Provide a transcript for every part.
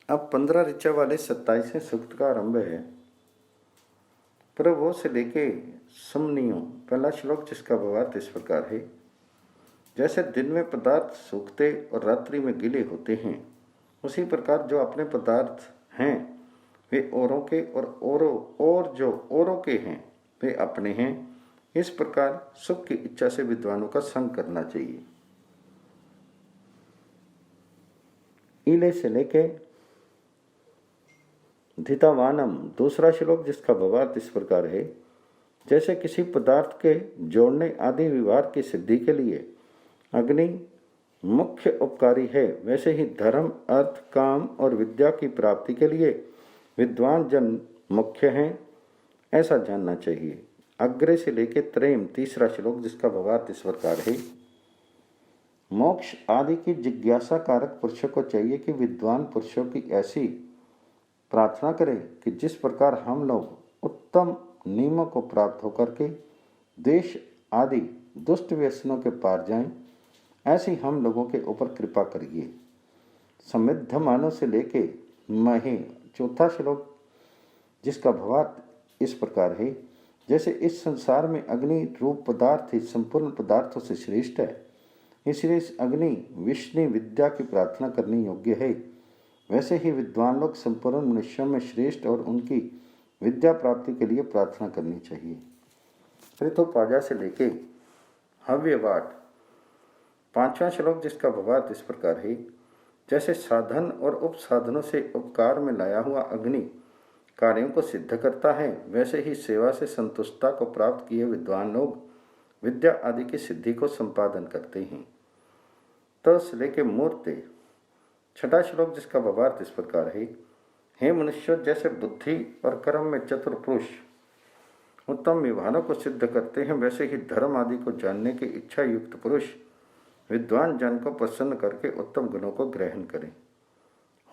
अब 15 ऋचा वाले 27वें सूक्त का आरंभ है। प्रभु से लेके समनियों पहला श्लोक, जिसका भावार्थ इस प्रकार है। जैसे दिन में पदार्थ सूखते और रात्रि में गीले होते हैं, उसी प्रकार जो अपने पदार्थ हैं वे औरों के और जो औरों के हैं वे अपने हैं। इस प्रकार सुख की इच्छा से विद्वानों का संग करना चाहिए। ईले से लेके धितावानम दूसरा श्लोक, जिसका भावार्थ इस प्रकार है। जैसे किसी पदार्थ के जोड़ने आदि व्यवहार की सिद्धि के लिए अग्नि मुख्य उपकारी है, वैसे ही धर्म, अर्थ, काम और विद्या की प्राप्ति के लिए विद्वान जन मुख्य हैं, ऐसा जानना चाहिए। अग्रे से लेके त्रयम तीसरा श्लोक, जिसका भावार्थ इस प्रकार है। मोक्ष आदि की जिज्ञासा कारक पुरुषों को चाहिए कि विद्वान पुरुषों की ऐसी प्रार्थना करें कि जिस प्रकार हम लोग उत्तम नियमों को प्राप्त होकर के देश आदि दुष्ट व्यसनों के पार जाएं, ऐसी हम लोगों के ऊपर कृपा करिए। समृद्ध मानव से लेके महे चौथा श्लोक, जिसका भावार्थ इस प्रकार है। जैसे इस संसार में अग्नि रूप पदार्थ ही संपूर्ण पदार्थों से श्रेष्ठ है, इसलिए इस अग्नि विष्णु विद्या की प्रार्थना करनी योग्य है, वैसे ही विद्वान लोग संपूर्ण मनुष्यों में श्रेष्ठ और उनकी विद्या प्राप्ति के लिए प्रार्थना करनी चाहिए। ऋतुपाजा से लेके हव्यवाट पांचवा श्लोक, जिसका भावार्थ इस प्रकार है। जैसे साधन और उपसाधनों से उपकार में लाया हुआ अग्नि कार्यों को सिद्ध करता है, वैसे ही सेवा से संतुष्टता को प्राप्त किए विद्वान लोग विद्या आदि की सिद्धि को संपादन करते हैं। तो से लेके मूर्ति छठा श्लोक, जिसका भावार्थ इस प्रकार है। हे मनुष्य, जैसे बुद्धि और कर्म में चतुर पुरुष उत्तम व्यवहारों को सिद्ध करते हैं, वैसे ही धर्म आदि को जानने की इच्छा युक्त पुरुष विद्वान जन को प्रसन्न करके उत्तम गुणों को ग्रहण करें।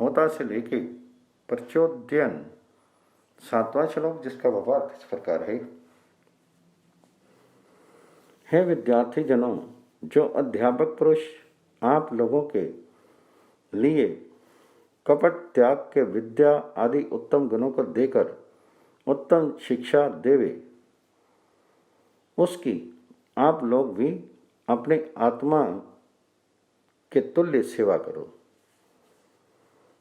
होता से लेके प्रचोदयन सातवां श्लोक, जिसका भावार्थ इस प्रकार है। हे विद्यार्थी जनों, जो अध्यापक पुरुष आप लोगों के लिए कपट त्याग के विद्या आदि उत्तम गुणों को देकर उत्तम शिक्षा देवे, उसकी आप लोग भी अपने आत्मा के तुल्य सेवा करो।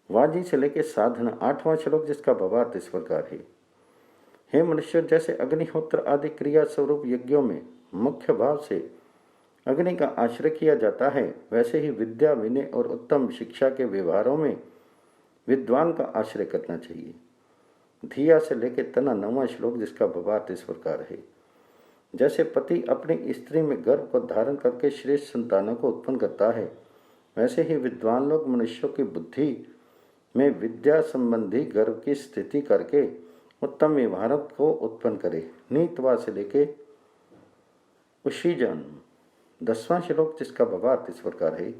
वाजी से लेके साधना आठवां श्लोक, जिसका भावार्थ इस प्रकार है। हे मनुष्य, जैसे अग्निहोत्र आदि क्रिया स्वरूप यज्ञों में मुख्य भाव से अग्नि का आश्रय किया जाता है, वैसे ही विद्या, विनय और उत्तम शिक्षा के व्यवहारों में विद्वान का आश्रय करना चाहिए। धिया से लेके तना नौवां श्लोक, जिसका भावार्थ इस प्रकार है। जैसे पति अपनी स्त्री में गर्भ को धारण करके श्रेष्ठ संतानों को उत्पन्न करता है, वैसे ही विद्वान लोग मनुष्यों की बुद्धि में विद्या संबंधी गर्भ की स्थिति करके उत्तम व्यवहारों को उत्पन्न करे। नीतवा से लेके उशीजन 10वां श्लोक, जिसका भावार्थ इस प्रकार है।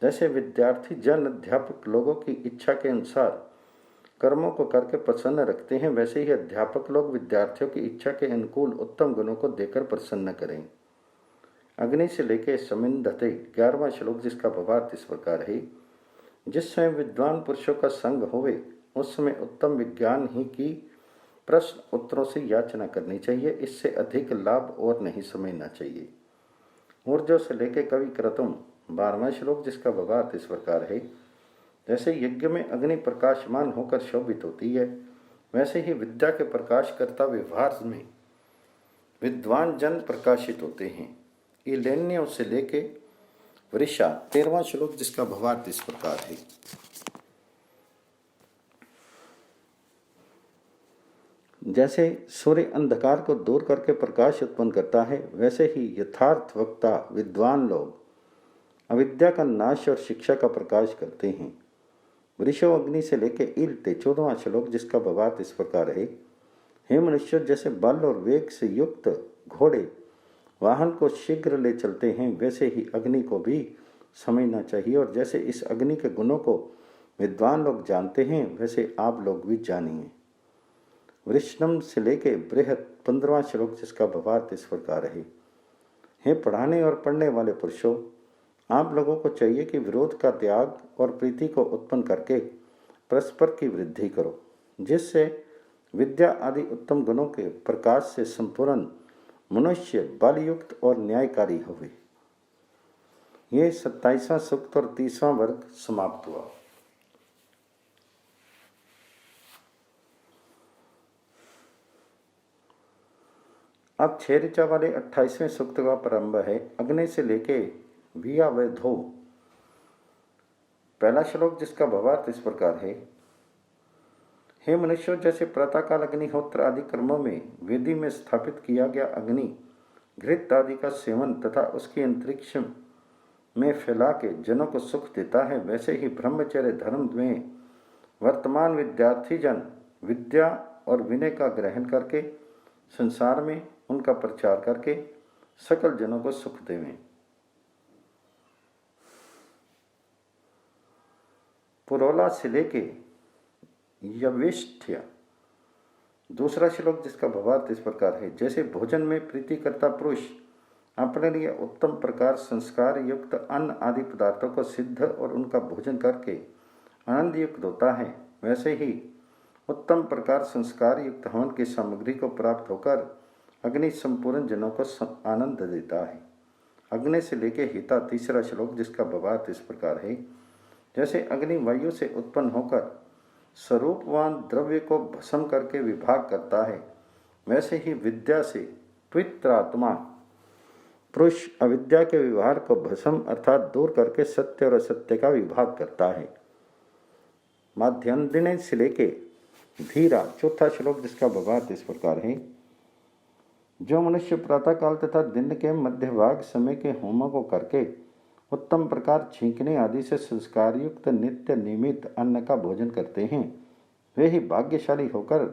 जैसे विद्यार्थी जन अध्यापक लोगों की इच्छा के अनुसार कर्मों को करके प्रसन्न रखते हैं, वैसे ही अध्यापक लोग विद्यार्थियों की इच्छा के अनुकूल उत्तम गुणों को देकर प्रसन्न करें। अग्नि से लेके समिंधते 11वां श्लोक, जिसका भावार्थ इस प्रकार है। जिस समय विद्वान पुरुषों का संग होवे, उस समय उत्तम विज्ञान ही की प्रश्न उत्तरों से याचना करनी चाहिए। इससे अधिक लाभ और नहीं समझना चाहिए। ऊर्जो से लेके कवि क्रतुम 12वां श्लोक, जिसका भावार्थ इस प्रकार है। जैसे यज्ञ में अग्नि प्रकाशमान होकर शोभित होती है, वैसे ही विद्या के प्रकाशकर्ता व्यवहार में विद्वान जन प्रकाशित होते हैं। इलेन्यों से लेके वृषा 13वां श्लोक, जिसका भावार्थ इस प्रकार है। जैसे सूर्य अंधकार को दूर करके प्रकाश उत्पन्न करता है, वैसे ही यथार्थ वक्ता विद्वान लोग अविद्या का नाश और शिक्षा का प्रकाश करते हैं। वृषो अग्नि से लेके इलते 14वां श्लोक, जिसका भावार्थ इस प्रकार है। हे मनुष्य, जैसे बल और वेग से युक्त घोड़े वाहन को शीघ्र ले चलते हैं, वैसे ही अग्नि को भी समझना चाहिए, और जैसे इस अग्नि के गुणों को विद्वान लोग जानते हैं, वैसे आप लोग भी जानिए। वृषणम से लेके बृहत 15वां श्लोक, जिसका भावार्थ इस प्रकार है। हे पढ़ाने और पढ़ने वाले पुरुषों, आप लोगों को चाहिए कि विरोध का त्याग और प्रीति को उत्पन्न करके परस्पर की वृद्धि करो, जिससे विद्या आदि उत्तम गुणों के प्रकाश से संपूर्ण मनुष्य बलयुक्त और न्यायकारी होवे। ये 27वां सूक्त और 30वां वर्ग समाप्त हुआ। अब 6 ऋचा वाले 28वें सूक्त का प्रारंभ है। अग्नि से लेके विया व धो। पहला श्लोक जिसका भावार्थ इस प्रकार है। हे मनुष्यों, जैसे प्रातःकाल अग्निहोत्र आदि कर्मों में वेदी में स्थापित किया गया अग्नि घृत आदि का सेवन तथा उसकी अंतरिक्ष में फैला के जनों को सुख देता है, वैसे ही ब्रह्मचर्य धर्म में वर्तमान विद्यार्थी जन विद्या और विनय का ग्रहण करके संसार में उनका प्रचार करके सकल जनों को सुख देवें। पुरोला से लेके यविष्ठ्य। दूसरा श्लोक जिसका भावार्थ इस प्रकार है। जैसे भोजन में प्रीति करता पुरुष अपने लिए उत्तम प्रकार संस्कार युक्त अन्न आदि पदार्थों को सिद्ध और उनका भोजन करके आनंद युक्त होता है, वैसे ही उत्तम प्रकार संस्कार युक्त हवन की सामग्री को प्राप्त होकर अग्नि संपूर्ण जनों को आनंद देता है। अग्नि से लेके हिता। तीसरा श्लोक जिसका भावार्थ इस प्रकार है। जैसे अग्नि वायु से उत्पन्न होकर स्वरूपवान द्रव्य को भस्म करके विभाग करता है, वैसे ही विद्या से पवित्रात्मा पुरुष अविद्या के व्यवहार को भस्म अर्थात दूर करके सत्य और असत्य का विभाग करता है। माध्यान्ह से लेके धीरा। चौथा श्लोक जिसका भावार्थ इस प्रकार है। जो मनुष्य प्रातःकाल तथा दिन के मध्य भाग समय के होमों को करके उत्तम प्रकार छींकने आदि से संस्कार युक्त नित्य नियमित अन्न का भोजन करते हैं, वे ही भाग्यशाली होकर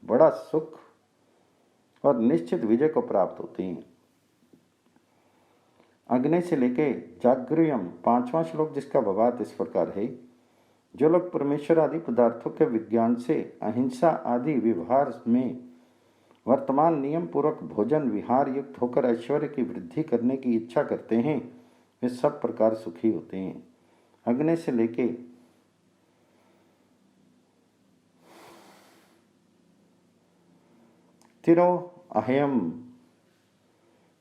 बड़ा सुख और निश्चित विजय को प्राप्त होते हैं। अग्नि से लेके जागृयम। 5वां श्लोक जिसका भावार्थ इस प्रकार है। जो लोग परमेश्वर आदि पदार्थों के विज्ञान से अहिंसा आदि व्यवहार में वर्तमान नियम पूर्वक भोजन विहार युक्त होकर ऐश्वर्य की वृद्धि करने की इच्छा करते हैं, वे सब प्रकार सुखी होते हैं। अग्नि से लेके तिरो अहयम।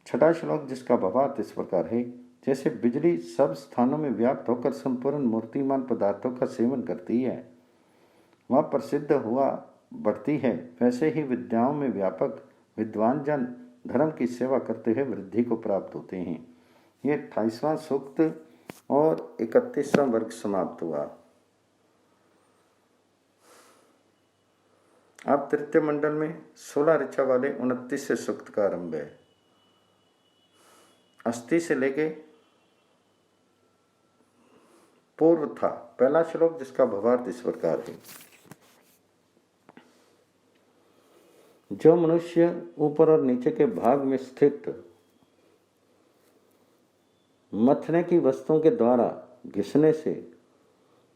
6वां श्लोक जिसका भावार्थ इस प्रकार है। जैसे बिजली सब स्थानों में व्याप्त होकर संपूर्ण मूर्तिमान पदार्थों का सेवन करती है, वह प्रसिद्ध हुआ बढ़ती है, वैसे ही विद्याओं में व्यापक विद्वान जन धर्म की सेवा करते हुए वृद्धि को प्राप्त होते हैं। ये 28वां सूक्त और 31वां वर्ग समाप्त हुआ। अब तृतीय मंडल में 16 ऋचा वाले 29वें सूक्त का आरंभ है। अस्थि से लेके पूर्व था। पहला श्लोक जिसका भावार्थ इस प्रकार है। जो मनुष्य ऊपर और नीचे के भाग में स्थित मथने की वस्तुओं के द्वारा घिसने से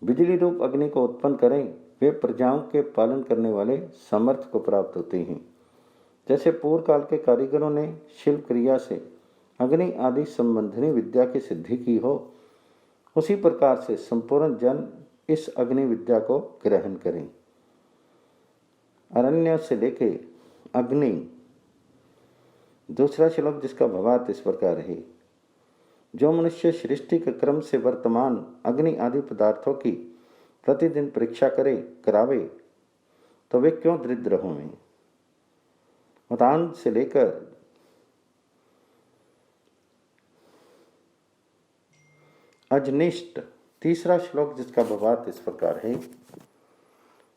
बिजली रूप अग्नि को उत्पन्न करें, वे प्रजाओं के पालन करने वाले सामर्थ्य को प्राप्त होते हैं। जैसे पूर्व काल के कारीगरों ने शिल्प क्रिया से अग्नि आदि संबंधी विद्या की सिद्धि की हो, उसी प्रकार से संपूर्ण जन इस अग्नि विद्या को ग्रहण करें। अरण्य से लेके अग्नि। दूसरा श्लोक जिसका भावार्थ इस प्रकार है। जो मनुष्य सृष्टि के क्रम से वर्तमान अग्नि आदि पदार्थों की प्रतिदिन परीक्षा करावे, तो वे क्यों दरिद्र होंगे। मतान से लेकर अजनिष्ट। तीसरा श्लोक जिसका भावार्थ इस प्रकार है।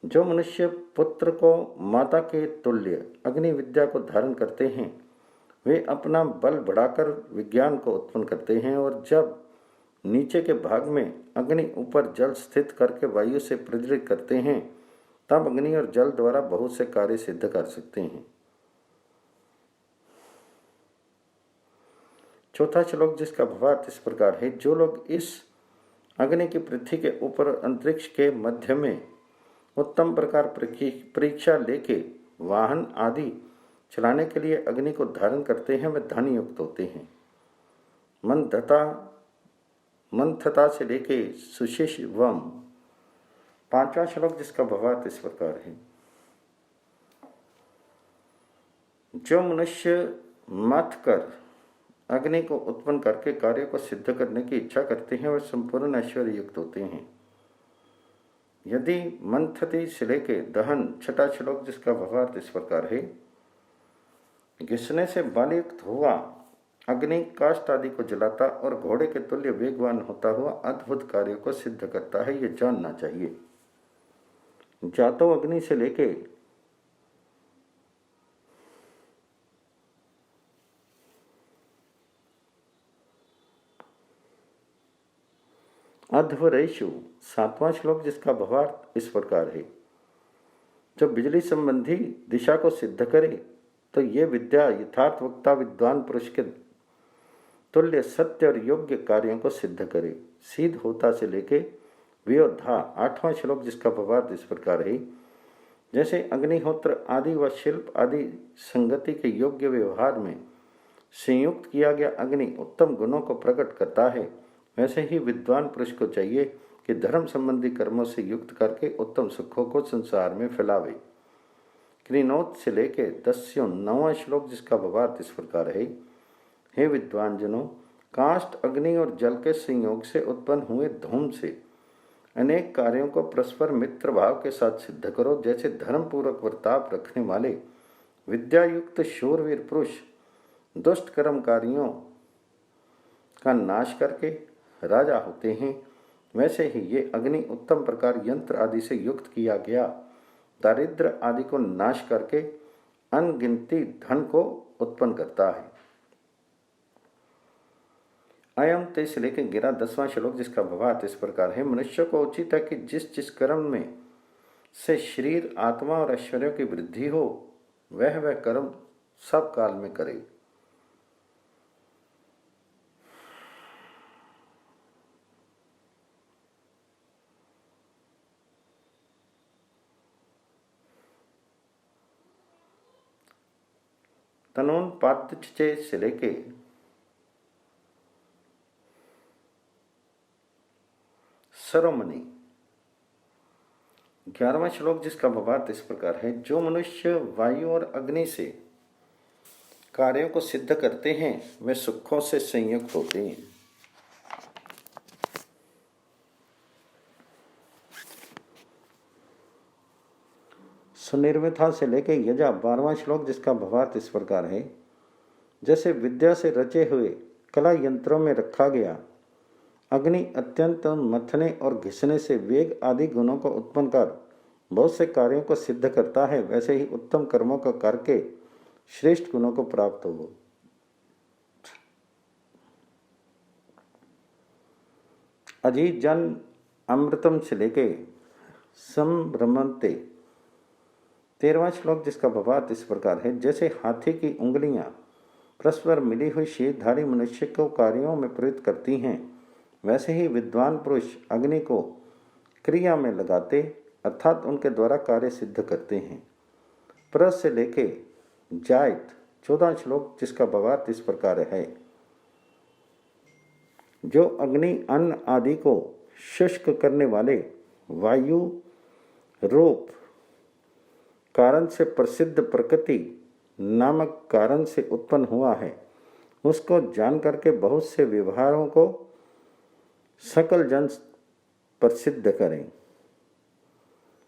जो मनुष्य पुत्र को माता के तुल्य अग्नि विद्या को धारण करते हैं, वे अपना बल बढ़ाकर विज्ञान को उत्पन्न करते हैं, और जब नीचे के भाग में अग्नि ऊपर जल स्थित करके वायु से प्रेरित करते हैं, तब अग्नि और जल द्वारा बहुत से कार्य सिद्ध कर सकते हैं। चौथा श्लोक जिसका भावार्थ इस प्रकार है। जो लोग इस अग्नि की पृथ्वी के ऊपर अंतरिक्ष के मध्य में उत्तम प्रकार परीक्षा लेके वाहन आदि चलाने के लिए अग्नि को धारण करते हैं, वे धन युक्त होते हैं। मंथता से लेके सुशिष्वम। 5वां श्लोक जिसका भावार्थ इस प्रकार है। जो मनुष्य मथ कर अग्नि को उत्पन्न करके कार्य को सिद्ध करने की इच्छा करते हैं वे संपूर्ण ऐश्वर्य युक्त होते हैं। यदि मंथती शिले के दहन 6वां श्लोक जिसका भावार्थ इस प्रकार है। घिसने से बालयुक्त हुआ अग्नि काष्ठ आदि को जलाता और घोड़े के तुल्य वेगवान होता हुआ अद्भुत कार्यों को सिद्ध करता है, ये जानना चाहिए। जातो अग्नि से लेके अध्वरेशु 7वां श्लोक जिसका भावार्थ इस प्रकार है। जब बिजली संबंधी दिशा को सिद्ध करे तो ये विद्या यथार्थ वक्ता विद्वान पुरुष के तुल्य सत्य और योग्य कार्यों को सिद्ध करे। सिद्ध होता से लेके वियोधा 8वां श्लोक जिसका भावार्थ इस प्रकार है। जैसे अग्निहोत्र आदि व शिल्प आदि संगति के योग्य व्यवहार में संयुक्त किया गया अग्नि उत्तम गुणों को प्रकट करता है, वैसे ही विद्वान पुरुष को चाहिए कि धर्म संबंधी कर्मों से युक्त करके उत्तम सुखों को संसार में फैलावे। कृणोत से लेके 9वां श्लोक जिसका भावार्थ इस प्रकार है। हे विद्वान जनों, काष्ठ अग्नि और जल के संयोग से उत्पन्न हुए धूम से अनेक कार्यों को परस्पर मित्र भाव के साथ सिद्ध करो। जैसे धर्म पूर्वक वर्ताव रखने वाले विद्यायुक्त शूरवीर पुरुष दुष्ट कर्मकारियों का नाश करके राजा होते हैं, वैसे ही ये अग्नि उत्तम प्रकार यंत्र आदि से युक्त किया गया दारिद्र आदि को नाश करके अनगिनती धन को उत्पन्न करता है। अयम तेज से लेकर 10वां श्लोक जिसका भावार्थ इस प्रकार है। मनुष्य को उचित है कि जिस जिस कर्म में से शरीर आत्मा और ऐश्वर्यों की वृद्धि हो वह कर्म सब काल में करे। तनोन पादचे से लेके सरमणि 11वां श्लोक जिसका भावार्थ इस प्रकार है। जो मनुष्य वायु और अग्नि से कार्यों को सिद्ध करते हैं वे सुखों से संयुक्त होते हैं। सुनिर्मिथा से लेके यजा 12वां श्लोक जिसका भावार्थ इस प्रकार है। जैसे विद्या से रचे हुए कला यंत्रों में रखा गया अग्नि अत्यंत मथने और घिसने से वेग आदि गुणों को उत्पन्न कर बहुत से कार्यों को सिद्ध करता है, वैसे ही उत्तम कर्मों का करके श्रेष्ठ गुणों को प्राप्त हो। अजी जन अमृतम से लेके संभ्रमंते 13वां श्लोक जिसका भावार्थ इस प्रकार है। जैसे हाथी की उंगलियां परस्पर मिली हुई शीरधारी मनुष्य को कार्यों में प्रवृत्त करती हैं, वैसे ही विद्वान पुरुष अग्नि को क्रिया में लगाते अर्थात उनके द्वारा कार्य सिद्ध करते हैं। परस से लेके जायत 14वां श्लोक जिसका भावार्थ इस प्रकार है। जो अग्नि अन्न आदि को शुष्क करने वाले वायु रूप कारण से प्रसिद्ध प्रकृति नामक कारण से उत्पन्न हुआ है, उसको जान करके बहुत से व्यवहारों को सकल जन प्रसिद्ध करें।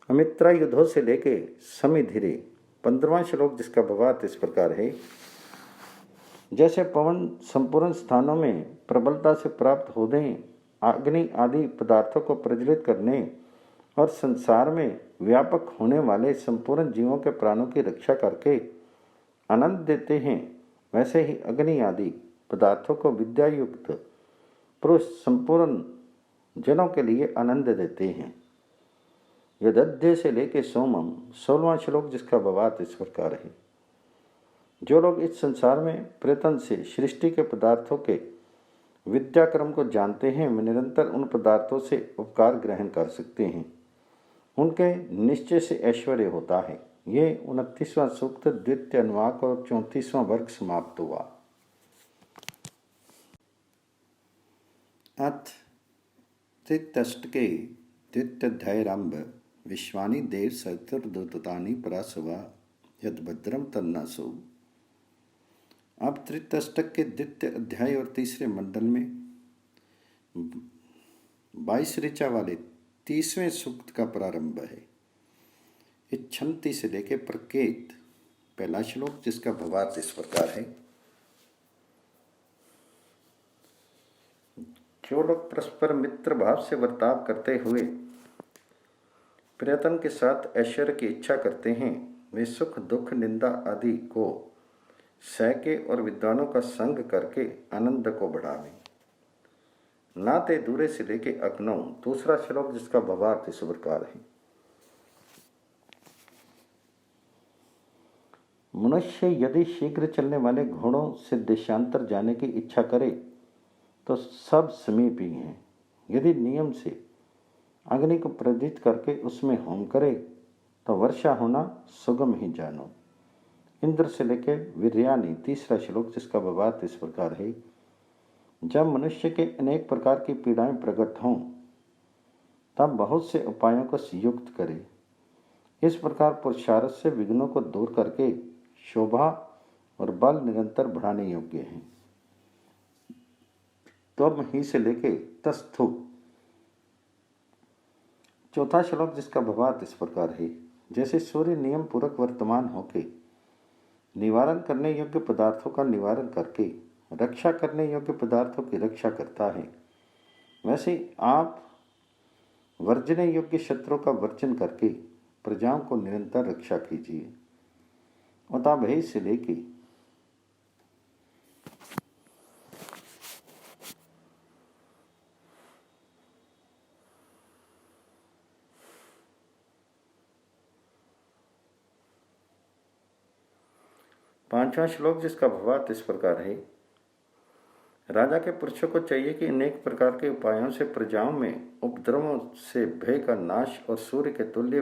अमित्रा युद्धों से लेके समिधिरे 15वां श्लोक जिसका भावार्थ इस प्रकार है। जैसे पवन संपूर्ण स्थानों में प्रबलता से प्राप्त होने अग्नि आदि पदार्थों को प्रज्वलित करने और संसार में व्यापक होने वाले संपूर्ण जीवों के प्राणों की रक्षा करके आनंद देते हैं, वैसे ही अग्नि आदि पदार्थों को विद्यायुक्त पुरुष संपूर्ण जनों के लिए आनंद देते हैं। यदध्य से लेके सोमम 16वां श्लोक जिसका भावार्थ इस प्रकार है। जो लोग इस संसार में प्रयत्न से सृष्टि के पदार्थों के विद्याक्रम को जानते हैं वे निरंतर उन पदार्थों से उपकार ग्रहण कर सकते हैं, उनके निश्चय से ऐश्वर्य होता है। ये 29वां सूक्त द्वितीय अनुवाक और 34वां वर्ग समाप्त हुआ। अथ तृतीयाष्टके द्वितीयाध्यायारंभ विश्वानि देव चतुर्दूतानि परासवा यद्भद्रम तन्नासो। अब तृतीय अष्टक के द्वितीय अध्याय और तीसरे मंडल में 22 ऋचा वाले 30वें सूक्त का प्रारंभ है। इच्छन्ति से लेके प्रकेत पहला श्लोक, जिसका भावार्थ इस प्रकार है। जो लोग परस्पर मित्र भाव से बर्ताव करते हुए प्रयत्न के साथ ऐश्वर्य की इच्छा करते हैं, वे सुख दुख निंदा आदि को सहके और विद्वानों का संग करके आनंद को बढ़ावें। नाते दूरे से लेके अग्नौ, दूसरा श्लोक, जिसका भावार्थ इस प्रकार है। मनुष्य यदि शीघ्र चलने वाले घोड़ों से देशांतर जाने की इच्छा करे तो सब समीप ही हैं। यदि नियम से अग्नि को प्रज्वलित करके उसमें होम करे तो वर्षा होना सुगम ही जानो। इंद्र से लेके वीर्यानि, तीसरा श्लोक, जिसका भावार्थ इस प्रकार है। जब मनुष्य के अनेक प्रकार की पीड़ाएं प्रकट हों तब बहुत से उपायों को संयुक्त करे। इस प्रकार पुरुषार्थ से विघ्नों को दूर करके शोभा और बल निरंतर बढ़ाने योग्य हैं। त्वम ही से लेके तस्थु, चौथा श्लोक, जिसका भावार्थ इस प्रकार है। जैसे सूर्य नियम पूर्वक वर्तमान होके निवारण करने योग्य पदार्थों का निवारण करके रक्षा करने योग्य पदार्थों की रक्षा करता है, वैसे आप वर्जने योग्य शत्रुओं का वर्जन करके प्रजाओं को निरंतर रक्षा कीजिए। उताभय से लेके पांचवा श्लोक, जिसका भावार्थ इस प्रकार है। राजा के पुरुषों को चाहिए कि अनेक प्रकार के उपायों से प्रजाओं में उपद्रवों से भय का नाश और सूर्य के तुल्य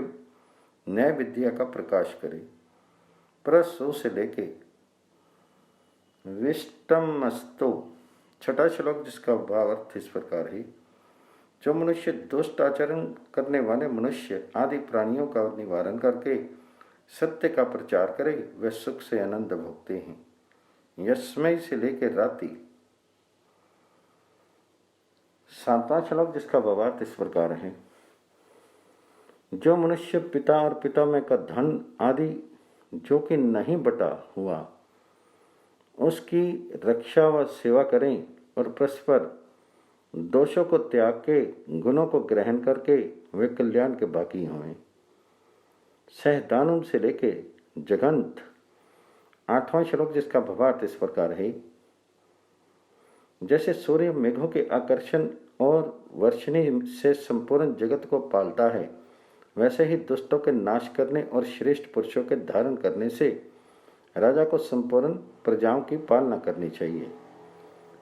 न्याय विद्या का प्रकाश करे। प्रसो से लेके विष्टमस्तु, छठा श्लोक, जिसका भावार्थ इस प्रकार है। जो मनुष्य दुष्ट आचरण करने वाले मनुष्य आदि प्राणियों का निवारण करके सत्य का प्रचार करे, वे सुख से आनंद भोगते हैं। यस्मय से लेकर राति, सातवां श्लोक, जिसका भावार्थ इस प्रकार है। जो मनुष्य पिता और पितामह का धन आदि जो कि नहीं बटा हुआ उसकी रक्षा व सेवा करें और परस्पर दोषों को त्याग के गुणों को ग्रहण करके वे कल्याण के बाकी हों। सहदानुम से लेके जगंत, आठवां श्लोक, जिसका भावार्थ इस प्रकार है। जैसे सूर्य मेघों के आकर्षण और वर्षणी से संपूर्ण जगत को पालता है, वैसे ही दुष्टों के नाश करने और श्रेष्ठ पुरुषों के धारण करने से राजा को संपूर्ण प्रजाओं की पालना करनी चाहिए।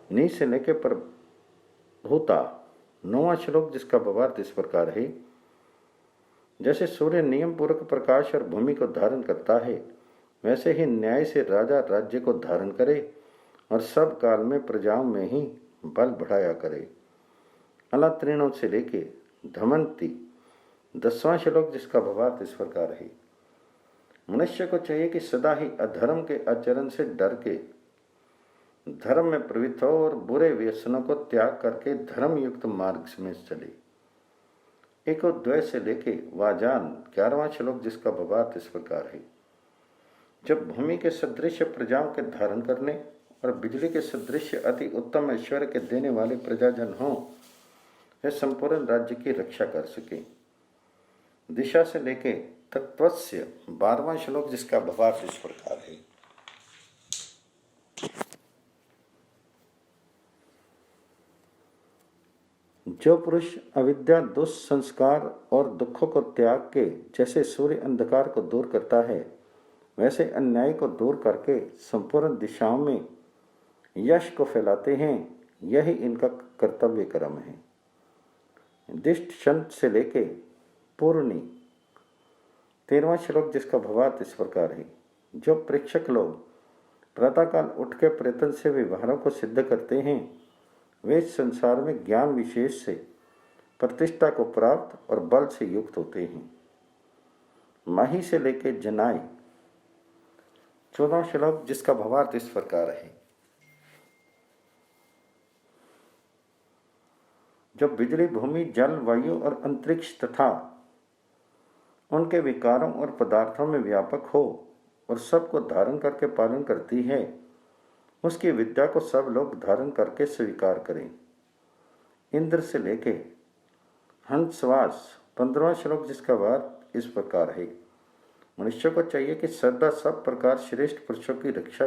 नी से लेके पर भूता, नौवां श्लोक, जिसका भावार्थ इस प्रकार है। जैसे सूर्य नियम पूर्वक प्रकाश और भूमि को धारण करता है, वैसे ही न्याय से राजा राज्य को धारण करे और सब काल में प्रजाओं में ही बल बढ़ाया करे। अलात्रीणों से लेके धमंती, 10वां श्लोक, जिसका भावार्थ इस प्रकार है। मनुष्य को चाहिए कि सदा ही अधर्म के आचरण से डर के धर्म में प्रवृत्त हो और बुरे व्यसनों को त्याग करके धर्म युक्त मार्ग में चले। एकोद्वय से लेके वाजान, 11वां श्लोक, जिसका भावार्थ इस प्रकार है। जब भूमि के सदृश प्रजाओं के धारण करने और बिजली के सदृश अति उत्तम ऐश्वर्य के देने वाले प्रजाजन हों, वे संपूर्ण राज्य की रक्षा कर सके। दिशा से लेके तत्वस्य, 12वां श्लोक, जिसका भावार्थ इस प्रकार है। जो पुरुष अविद्या, दुष्संस्कार और दुखों को त्याग के जैसे सूर्य अंधकार को दूर करता है, वैसे अन्याय को दूर करके संपूर्ण दिशाओं में यश को फैलाते हैं, यही इनका कर्तव्य कर्म है। दिष्ट संत से लेके पूर्णी, 13वां श्लोक, जिसका भावार्थ इस प्रकार है। जो प्रेक्षक लोग प्रातःकाल उठ के प्रयत्न से व्यवहारों को सिद्ध करते हैं, वे संसार में ज्ञान विशेष से प्रतिष्ठा को प्राप्त और बल से युक्त होते हैं। माही से लेके जनाई 14 श्लोक, जिसका भावार्थ इस प्रकार है। जब बिजली भूमि, जल, वायु और अंतरिक्ष तथा उनके विकारों और पदार्थों में व्यापक हो और सबको धारण करके पालन करती है, उसकी विद्या को सब लोग धारण करके स्वीकार करें। इंद्र से लेके हंसवास 15वां श्लोक, जिसका भावार्थ इस प्रकार है। मनुष्य को चाहिए कि सदा सब प्रकार श्रेष्ठ पुरुषों की रक्षा,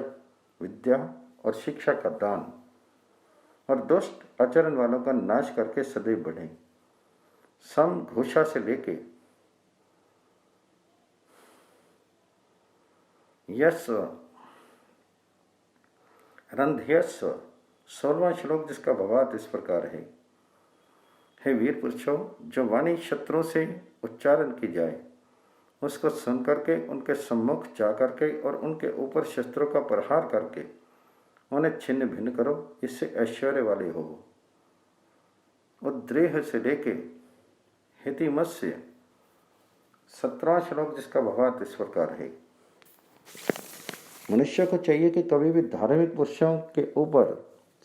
विद्या और शिक्षा का दान और दुष्ट आचरण वालों का नाश करके सदैव बढ़े। सम घोषा से लेके यस्व रंध्यस्व 16वां श्लोक, जिसका भावार्थ इस प्रकार है। हे वीर पुरुषों, जो वाणी शत्रुओं से उच्चारण की जाए उसको सुन करके उनके सम्मुख जा करके और उनके ऊपर शस्त्रों का प्रहार करके उन्हें छिन्न भिन्न करो, इससे ऐश्वर्य वाले हो। उद्रेह से लेके हितिमत्स्य 17वां श्लोक, जिसका भावार्थ इस प्रकार है। मनुष्य को चाहिए कि कभी भी धार्मिक पुरुषों के ऊपर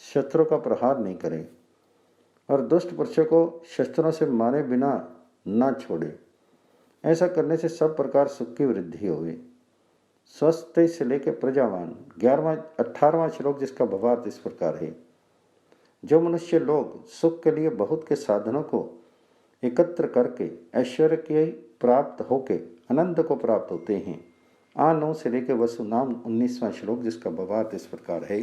शस्त्रों का प्रहार नहीं करे और दुष्ट पुरुषों को शस्त्रों से मारे बिना ना छोड़े। ऐसा करने से सब प्रकार सुख की वृद्धि होगी। स्वस्थ से लेकर प्रजावान 18वां श्लोक, जिसका भावार्थ इस प्रकार है। जो मनुष्य लोग सुख के लिए बहुत के साधनों को एकत्र करके ऐश्वर्य के प्राप्त होके आनंद को प्राप्त होते हैं। 9 से लेकर वसु नाम 19वां श्लोक, जिसका भावार्थ इस प्रकार है।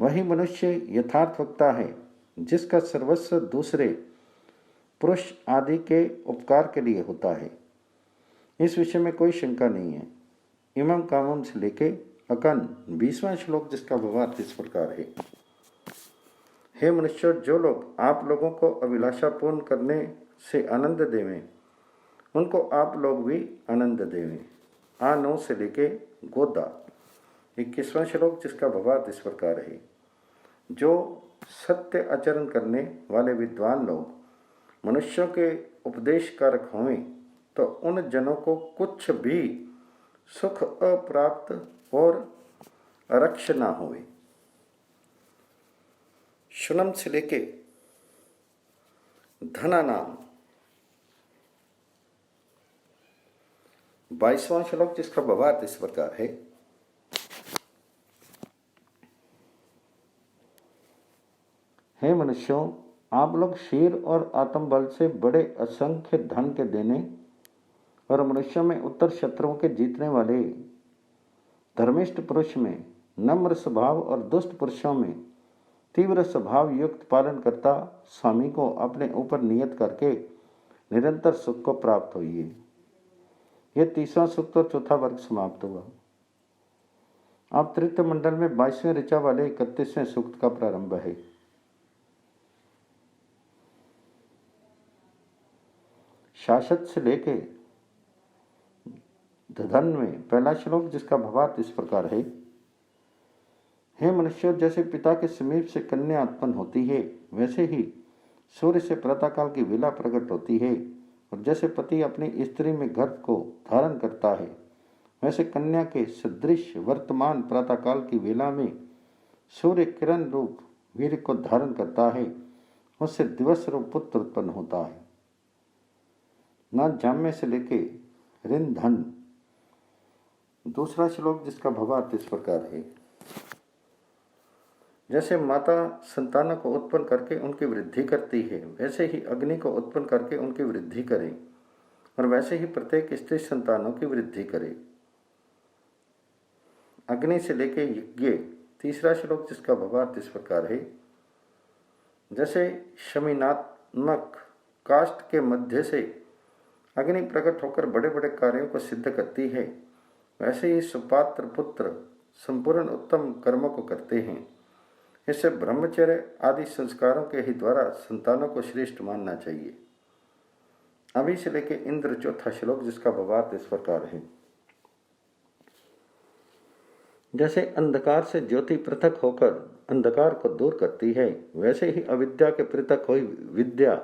वही मनुष्य यथार्थ वक्ता है जिसका सर्वस्व दूसरे पुरुष आदि के उपकार के लिए होता है। इस विषय में कोई शंका नहीं है। इमम कामम से लेके अकन 20वां श्लोक, जिसका भावार्थ इस प्रकार है। हे मनुष्य, जो लोग आप लोगों को अभिलाषा पूर्ण करने से आनंद देवें उनको आप लोग भी आनंद देवें। 9 से लेके गोदा 21वां श्लोक, जिसका भावार्थ इस प्रकार है। जो सत्य आचरण करने वाले विद्वान लोग मनुष्यों के उपदेश कारक हों तो उन जनों को कुछ भी सुख अप्राप्त और अरक्ष ना होवे। शुनम से लेके धना नाम 22वां श्लोक, जिसका भावार्थ इस प्रकार है। हे मनुष्यों, आप लोग शीर और आत्मबल से बड़े असंख्य धन के देने और मनुष्यों में उत्तर शत्रुओं के जीतने वाले धर्मिष्ठ पुरुष में नम्र स्वभाव और दुष्ट पुरुषों में तीव्र स्वभाव युक्त पालन करता स्वामी को अपने ऊपर नियत करके निरंतर सुख को प्राप्त होइए। यह 30वां सूक्त और चौथा वर्ग समाप्त हुआ। अब तृतीय मंडल में 22वें ऋचा वाले 31वें सूक्त का प्रारंभ है। शासक से लेके धन में पहला श्लोक, जिसका भावार्थ इस प्रकार है। हे मनुष्य, जैसे पिता के समीप से कन्या उत्पन्न होती है वैसे ही सूर्य से प्रातःकाल की वेला प्रकट होती है, और जैसे पति अपनी स्त्री में गर्भ को धारण करता है वैसे कन्या के सदृश वर्तमान प्रातःकाल की वेला में सूर्य किरण रूप वीर को धारण करता है, उससे दिवस रूप पुत्र उत्पन्न होता है। ना जाम्य से लेके ऋण धन दूसरा श्लोक, जिसका भावार्थ इस प्रकार है। जैसे माता संतानों को उत्पन्न करके उनकी वृद्धि करती है वैसे ही अग्नि को उत्पन्न करके उनकी वृद्धि करे, और वैसे ही प्रत्येक स्त्री संतानों की वृद्धि करे। अग्नि से लेके यज्ञ तीसरा श्लोक, जिसका भावार्थ इस प्रकार है। जैसे शमीनात्मक काष्ठ के मध्य से अग्नि प्रकट होकर बड़े बड़े कार्यों को सिद्ध करती है, वैसे ही सुपात्र पुत्र संपूर्ण उत्तम कर्मों को करते हैं। इससे ब्रह्मचर्य आदि संस्कारों के ही द्वारा संतानों को श्रेष्ठ मानना चाहिए। अभी से लेके इंद्र चौथा श्लोक, जिसका भावार्थ इस प्रकार है। जैसे अंधकार से ज्योति पृथक होकर अंधकार को दूर करती है, वैसे ही अविद्या के पृथक हुई विद्या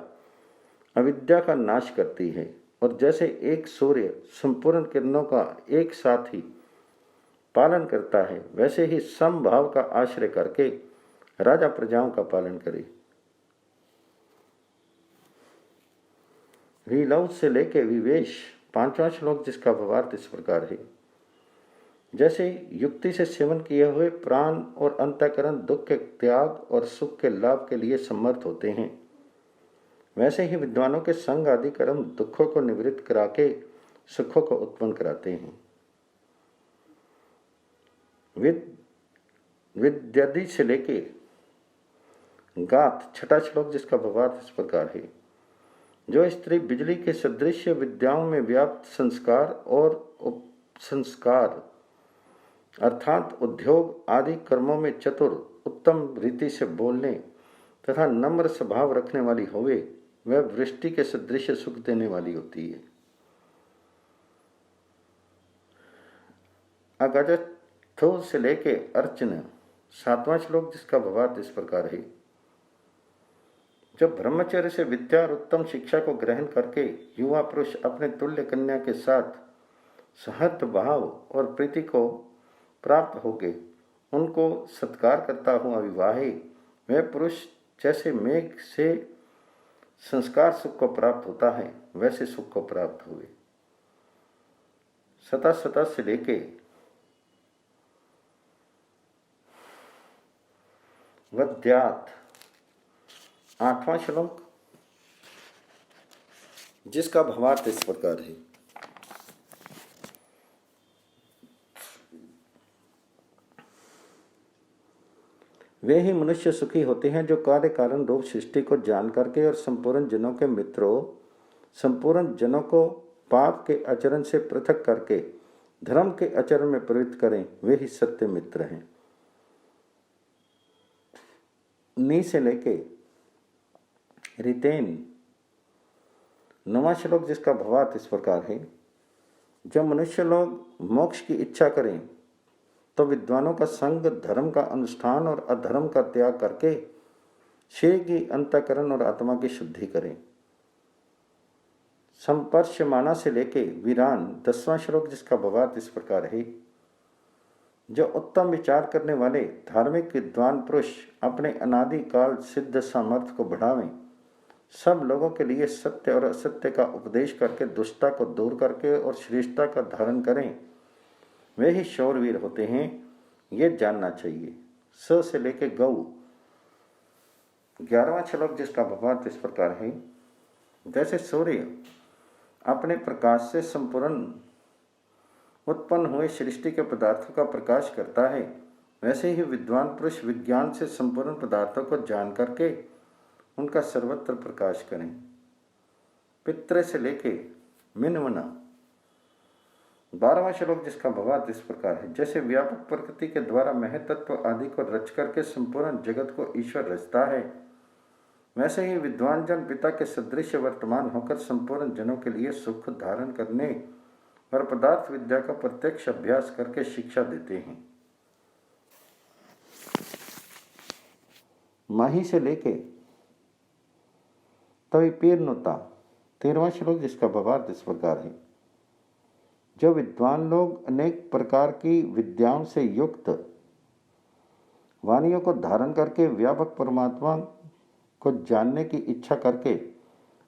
अविद्या का नाश करती है। और जैसे एक सूर्य संपूर्ण किरणों का एक साथ ही पालन करता है, वैसे ही समभाव का आश्रय करके राजा प्रजाओं का पालन करे। विलव से लेके विवेश, 5वां श्लोक, जिसका भावार्थ इस प्रकार है। जैसे युक्ति से सेवन किए हुए प्राण और अंतःकरण दुख के त्याग और सुख के लाभ के लिए समर्थ होते हैं, वैसे ही विद्वानों के संग आदि कर्म दुखों को निवृत्त करा के सुखों को उत्पन्न कराते हैं। विद्यादि से लेके गाथ, 6वां श्लोक, जिसका भावार्थ इस प्रकार है। जो स्त्री बिजली के सदृश विद्याओं में व्याप्त संस्कार और उपसंस्कार अर्थात उद्योग आदि कर्मों में चतुर, उत्तम रीति से बोलने तथा नम्र स्वभाव रखने वाली होवे, वह वृष्टि के सदृश सुख देने वाली होती है। अगजथो से लेके अर्चन, 7वां श्लोक, जिसका भावार्थ इस प्रकार है। जब ब्रह्मचर्य से विद्या और उत्तम शिक्षा को ग्रहण करके युवा पुरुष अपने तुल्य कन्या के साथ सहत भाव और प्रीति को प्राप्त हो गए, उनको सत्कार करता हुआ विवाहे, वह पुरुष जैसे मेघ से संस्कार सुख को प्राप्त होता है, वैसे सुख को प्राप्त हुए। सता से लेके वद्यात, 8वां श्लोक, जिसका भावार्थ इस प्रकार है। वे ही मनुष्य सुखी होते हैं जो कार्य कारण रूप सृष्टि को जान करके और संपूर्ण जनों के मित्रों, संपूर्ण जनों को पाप के आचरण से पृथक करके धर्म के आचरण में प्रवृत्त करें, वे ही सत्य मित्र हैं। नी से लेके रितेन, 9वां श्लोक, जिसका भावार्थ इस प्रकार है। जब मनुष्य लोग मोक्ष की इच्छा करें तो विद्वानों का संग, धर्म का अनुष्ठान और अधर्म का त्याग करके शरीर की अंतःकरण और आत्मा की शुद्धि करें। संपर्शमाना से लेके वीरान, 10वां श्लोक, जिसका भावार्थ इस प्रकार है। जो उत्तम विचार करने वाले धार्मिक विद्वान पुरुष अपने अनादि काल सिद्ध सामर्थ्य को बढ़ावें, सब लोगों के लिए सत्य और असत्य का उपदेश करके दुष्टता को दूर करके और श्रेष्ठता का धारण करें, वे ही शौरवीर होते हैं, ये जानना चाहिए। स से लेके गौ, 11वां श्लोक, जिसका भावार्थ इस प्रकार है। जैसे सूर्य अपने प्रकाश से संपूर्ण उत्पन्न हुए सृष्टि के पदार्थों का प्रकाश करता है, वैसे ही विद्वान पुरुष विज्ञान से संपूर्ण पदार्थों को जान करके उनका सर्वत्र प्रकाश करें। पितृ से लेके मिनवना, 12वां श्लोक, जिसका भावार्थ इस प्रकार है। जैसे व्यापक प्रकृति के द्वारा महतत्व आदि को रच करके संपूर्ण जगत को ईश्वर रचता है, वैसे ही विद्वान जन पिता के सदृश वर्तमान होकर संपूर्ण जनों के लिए सुख धारण करने और पदार्थ विद्या का प्रत्यक्ष अभ्यास करके शिक्षा देते हैं। माही से लेके तविपीर्णुता, 13वां श्लोक, जिसका भावार्थ इस प्रकार है। जो विद्वान लोग अनेक प्रकार की विद्याओं से युक्त वाणियों को धारण करके व्यापक परमात्मा को जानने की इच्छा करके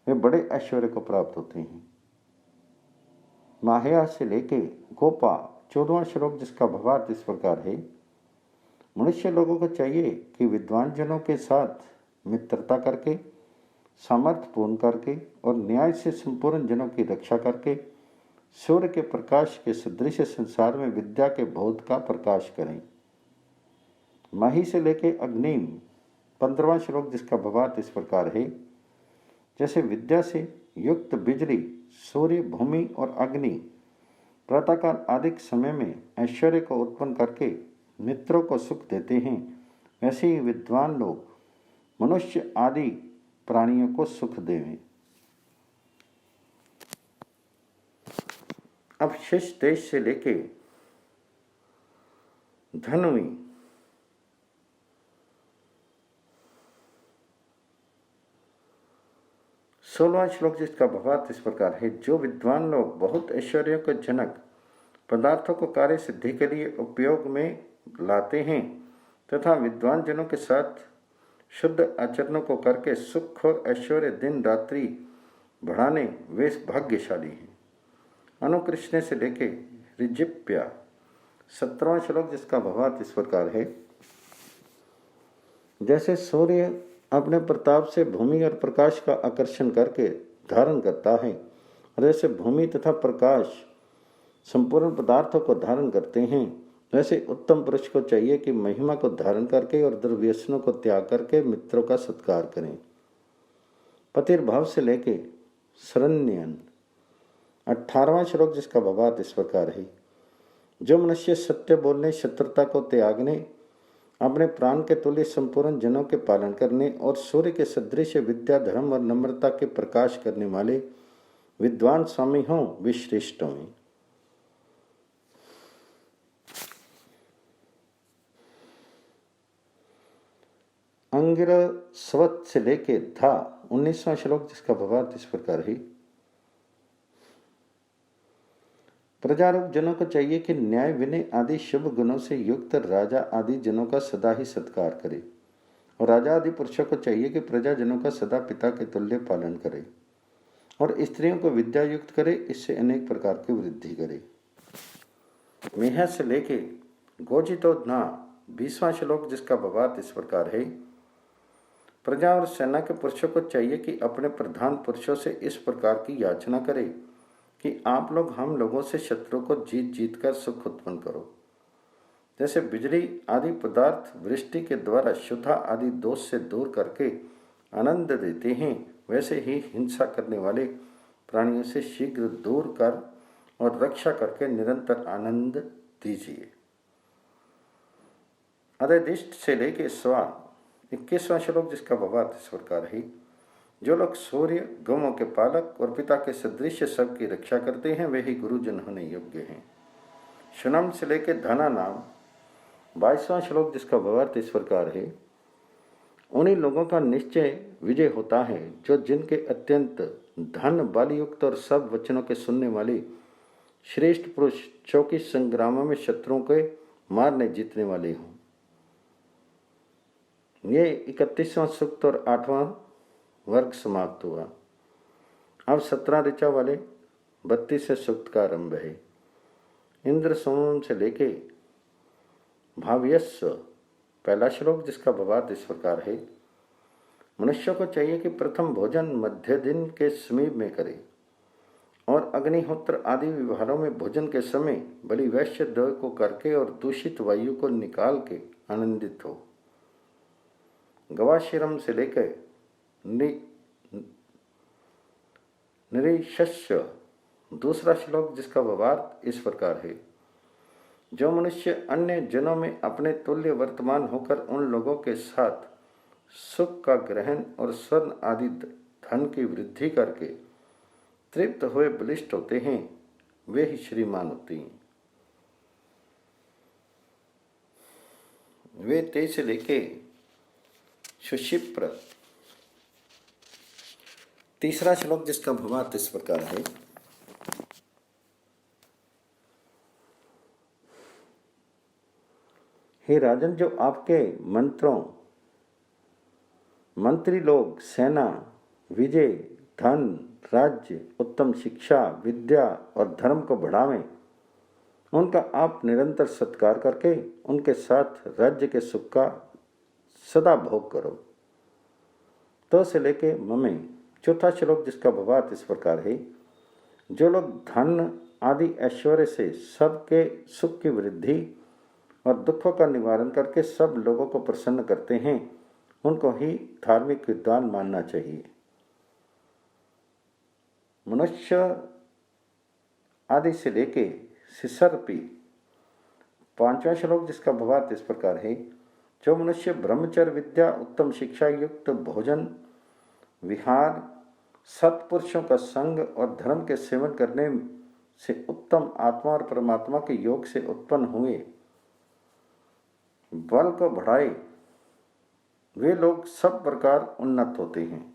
वे बड़े ऐश्वर्य को प्राप्त होते हैं। माया से लेके गोपा, 14वां श्लोक, जिसका भावार्थ इस प्रकार है। मनुष्य लोगों को चाहिए कि विद्वान जनों के साथ मित्रता करके, सामर्थ्य पूर्ण करके और न्याय से संपूर्ण जनों की रक्षा करके सूर्य के प्रकाश के सदृश संसार में विद्या के बोध का प्रकाश करें। माही से लेके अग्नि, 15वां श्लोक, जिसका भावार्थ इस प्रकार है। जैसे विद्या से युक्त बिजली, सूर्य, भूमि और अग्नि प्रातःकाल आदि समय में ऐश्वर्य को उत्पन्न करके मित्रों को सुख देते हैं, वैसे ही विद्वान लोग मनुष्य आदि प्राणियों को सुख देवें। अब शेष देश से लेके धनवी। 16वां श्लोक जिसका भावार्थ इस प्रकार है, जो विद्वान लोग बहुत ऐश्वर्य को जनक पदार्थों को कार्य सिद्धि के लिए उपयोग में लाते हैं तथा विद्वान जनों के साथ शुद्ध आचरणों को करके सुख और ऐश्वर्य दिन रात्रि बढ़ाने वे भाग्यशाली हैं। अनुकृष्ण से लेके ऋजिप्या। 17वां श्लोक जिसका भावार्थ इस प्रकार है, जैसे सूर्य अपने प्रताप से भूमि और प्रकाश का आकर्षण करके धारण करता है और जैसे भूमि तथा प्रकाश संपूर्ण पदार्थों को धारण करते हैं, वैसे उत्तम पुरुष को चाहिए कि महिमा को धारण करके और दुर्व्यसनों को त्याग करके मित्रों का सत्कार करें। पतिर्भाव से लेके शरण्यन। 18वां श्लोक जिसका भावार्थ इस प्रकार है, जो मनुष्य सत्य बोलने, शत्रुता को त्यागने, अपने प्राण के तुल्य संपूर्ण जनों के पालन करने और सूर्य के सदृश विद्या, धर्म और नम्रता के प्रकाश करने वाले विद्वान स्वामी हों, वे श्रेष्ठ हों। अंगिरस्वत से लेके धा। 19वां श्लोक जिसका भावार्थ इस प्रकार है, प्रजारूप जनों को चाहिए कि न्याय, विनय आदि शुभ गुणों से युक्त राजा आदि जनों का सदा ही सत्कार करे और राजा आदि पुरुषों को चाहिए कि प्रजाजनों का सदा पिता के तुल्य पालन करे और स्त्रियों को विद्या युक्त करे, इससे अनेक प्रकार की वृद्धि करे। मेह से लेके गोजितोधना। 20वां श्लोक जिसका भावार्थ इस प्रकार है, प्रजा और सेना के पुरुषों को चाहिए कि अपने प्रधान पुरुषों से इस प्रकार की याचना करे कि आप लोग हम लोगों से शत्रु को जीत जीत कर सुख उत्पन्न करो। जैसे बिजली आदि पदार्थ वृष्टि के द्वारा क्षुधा आदि दोष से दूर करके आनंद देते हैं, वैसे ही हिंसा करने वाले प्राणियों से शीघ्र दूर कर और रक्षा करके निरंतर आनंद दीजिए। अदृष्ट से लेके स्वा। 21वां श्लोक जिसका भावार्थ इस प्रकार है, जो लोग सूर्य, गौओं के पालक और पिता के सदृश सबकी रक्षा करते हैं, वे ही गुरुजन होने योग्य हैं। शुनम से लेके धना नाम। 22वां श्लोक जिसका भावार्थ इस प्रकार है, उन्हीं लोगों का निश्चय विजय होता है जो जिनके अत्यंत धन बल युक्त और सब वचनों के सुनने वाले श्रेष्ठ पुरुष चौकी संग्रामों में शत्रुओं के मारने जीतने वाले हों। ये 31वां सूक्त और 8वां वर्ग समाप्त हुआ। अब 17 ऋचा वाले 32वें सूक्त का आरंभ है। इंद्र सोम से लेके भाव्यस्व। पहला श्लोक जिसका भावार्थ इस प्रकार है, मनुष्य को चाहिए कि प्रथम भोजन मध्य दिन के समीप में करे और अग्निहोत्र आदि विभागों में भोजन के समय बलि वैश्य द्वय को करके और दूषित वायु को निकाल के आनंदित हो। गवाशिरम से लेकर निरीशस्य। दूसरा श्लोक जिसका भावार्थ इस प्रकार है, जो मनुष्य अन्य जनों में अपने तुल्य वर्तमान होकर उन लोगों के साथ सुख का ग्रहण और स्वर्ण आदि धन की वृद्धि करके तृप्त हुए बलिष्ठ होते हैं, वे ही श्रीमान होते हैं। वे ते से लेके सुशिप्र। तीसरा श्लोक जिसका भावार्थ इस प्रकार है, हे राजन, जो आपके मंत्री लोग सेना, विजय, धन, राज्य, उत्तम शिक्षा, विद्या और धर्म को बढ़ावें, उनका आप निरंतर सत्कार करके उनके साथ राज्य के सुख का सदा भोग करो। तो से लेके ममे। चौथा श्लोक जिसका भावार्थ इस प्रकार है, जो लोग धन आदि ऐश्वर्य से सबके सुख की वृद्धि और दुखों का निवारण करके सब लोगों को प्रसन्न करते हैं, उनको ही धार्मिक विद्वान मानना चाहिए। मनुष्य आदि से लेके सिसर्पी। पांचवा श्लोक जिसका भावार्थ इस प्रकार है, जो मनुष्य ब्रह्मचर्य विद्या, उत्तम शिक्षा युक्त भोजन, विहार, सत्पुरुषों का संग और धर्म के सेवन करने से उत्तम आत्मा और परमात्मा के योग से उत्पन्न हुए बल को बढ़ाए वे लोग सब प्रकार उन्नत होते हैं।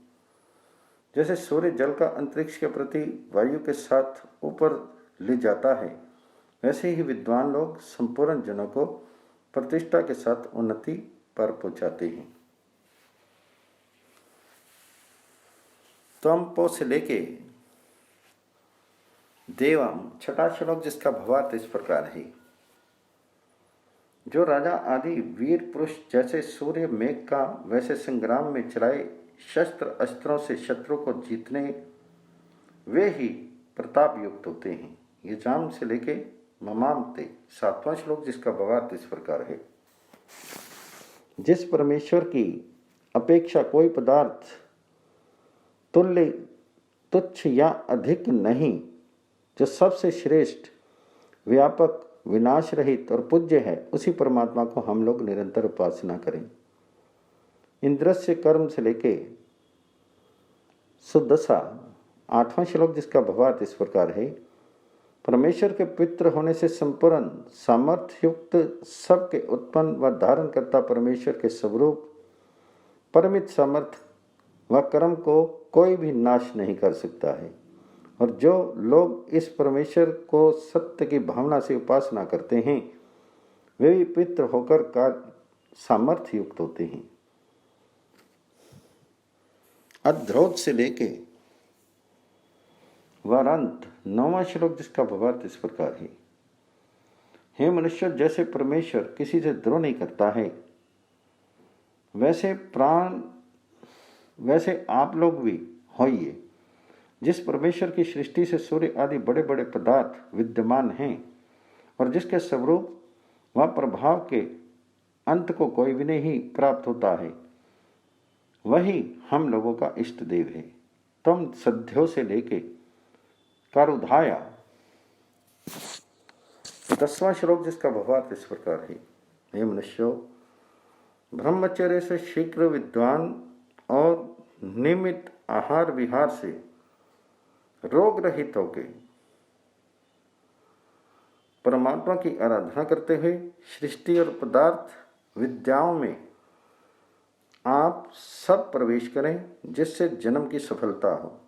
जैसे सूर्य जल का अंतरिक्ष के प्रति वायु के साथ ऊपर ले जाता है, वैसे ही विद्वान लोग संपूर्ण जनों को प्रतिष्ठा के साथ उन्नति पर पहुंचाते हैं। त्वम पो से लेके देवम छठा श्लोक, जिसका भावार्थ इस प्रकार है। जो राजा आदि वीर पुरुष जैसे सूर्य मेघ का वैसे संग्राम में चलाए शस्त्र अस्त्रों से शत्रु को जीतने, वे ही प्रताप युक्त होते हैं। ये जाम से लेके ममामते सातवां श्लोक, जिसका भावार्थ इस प्रकार है। जिस परमेश्वर की अपेक्षा कोई पदार्थ तुल्य तुच्छ या अधिक नहीं, जो सबसे श्रेष्ठ व्यापक विनाश रहित और पूज्य है, उसी परमात्मा को हम लोग निरंतर उपासना करें। इंद्रस्य कर्म से लेके सुदशा आठवां श्लोक, जिसका भावार्थ इस प्रकार है। परमेश्वर के पित्र होने से संपूर्ण सामर्थ्य युक्त सबके उत्पन्न व धारण करता परमेश्वर के स्वरूप परमित सामर्थ्य व कर्म को कोई भी नाश नहीं कर सकता है। और जो लोग इस परमेश्वर को सत्य की भावना से उपासना करते हैं, वे भी पितृ होकर कार्य सामर्थ्य युक्त होते हैं। अध्रोत से लेके वारांत नौवां श्लोक, जिसका भावार्थ इस प्रकार है। हे मनुष्य, जैसे परमेश्वर किसी से द्रोह नहीं करता है, वैसे आप लोग भी होइए। जिस परमेश्वर की सृष्टि से सूर्य आदि बड़े बड़े पदार्थ विद्यमान हैं और जिसके स्वरूप व प्रभाव के अंत को कोई भी नहीं प्राप्त होता है, वही हम लोगों का इष्ट देव है। तुम सद्यो से लेके कारुधाया 10वां श्लोक, जिसका भावार्थ इस प्रकार है। हे मनुष्यों, ब्रह्मचर्य से शीघ्र विद्वान और नियमित आहार विहार से रोग रहित होके परमात्मा की आराधना करते हुए सृष्टि और पदार्थ विद्याओं में आप सब प्रवेश करें, जिससे जन्म की सफलता हो।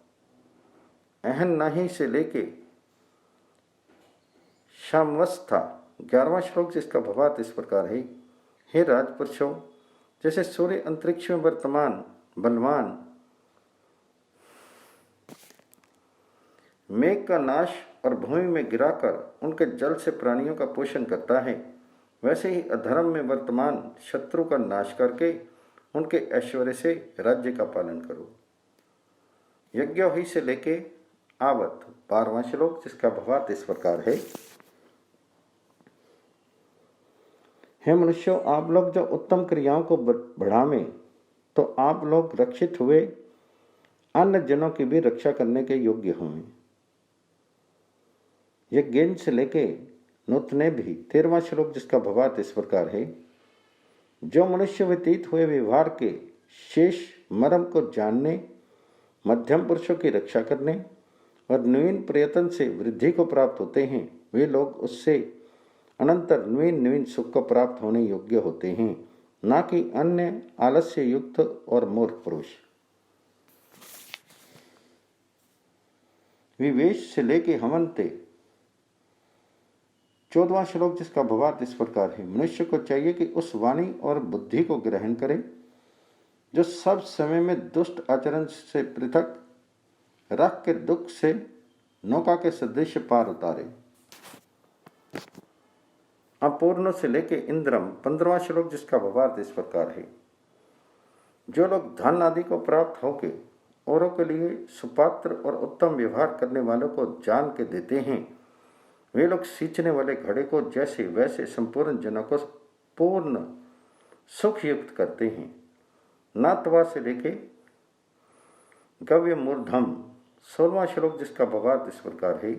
अहन नहीं से लेके शामवस्था 11वां श्लोक, जिसका भावार्थ इस प्रकार है। हे राजपुरुषों, जैसे सूर्य अंतरिक्ष में वर्तमान बलवान मेघ का नाश और भूमि में गिराकर उनके जल से प्राणियों का पोषण करता है, वैसे ही अधर्म में वर्तमान शत्रु का नाश करके उनके ऐश्वर्य से राज्य का पालन करो। यज्ञ ही से लेके आवत 12वां श्लोक, जिसका भावार्थ इस प्रकार है। हे मनुष्यों, आप लोग जो उत्तम क्रियाओं को बढ़ावें, तो आप लोग रक्षित हुए अन्य जनों की भी रक्षा करने के योग्य होंगे। यज्ञ से लेके नूतने भी 13वां श्लोक, जिसका भावार्थ इस प्रकार है। जो मनुष्य व्यतीत हुए व्यवहार के शेष मर्म को जानने, मध्यम पुरुषों की रक्षा करने और नवीन प्रयत्न से वृद्धि को प्राप्त होते हैं, वे लोग उससे अनंतर नवीन सुख को प्राप्त होने योग्य होते हैं, ना कि अन्य आलस्य युक्त और मूर्ख पुरुष। विवेश से लेके हवंते 14वां श्लोक, जिसका भावार्थ इस प्रकार है। मनुष्य को चाहिए कि उस वाणी और बुद्धि को ग्रहण करे जो सब समय में दुष्ट आचरण से पृथक रख के दुख से नौका के सदृश पार उतारे। अपूर्ण से लेके इंद्रम 15वां श्लोक, जिसका भावार्थ इस प्रकार है। जो लोग धन आदि को प्राप्त होके औरों के लिए सुपात्र और उत्तम व्यवहार करने वालों को जान के देते हैं, वे लोग सींचने वाले घड़े को जैसे वैसे संपूर्ण जनों को पूर्ण सुख युक्त करते हैं। नातवा से लेके गव्य मूर्धम 16वां श्लोक, जिसका भावार्थ इस प्रकार है।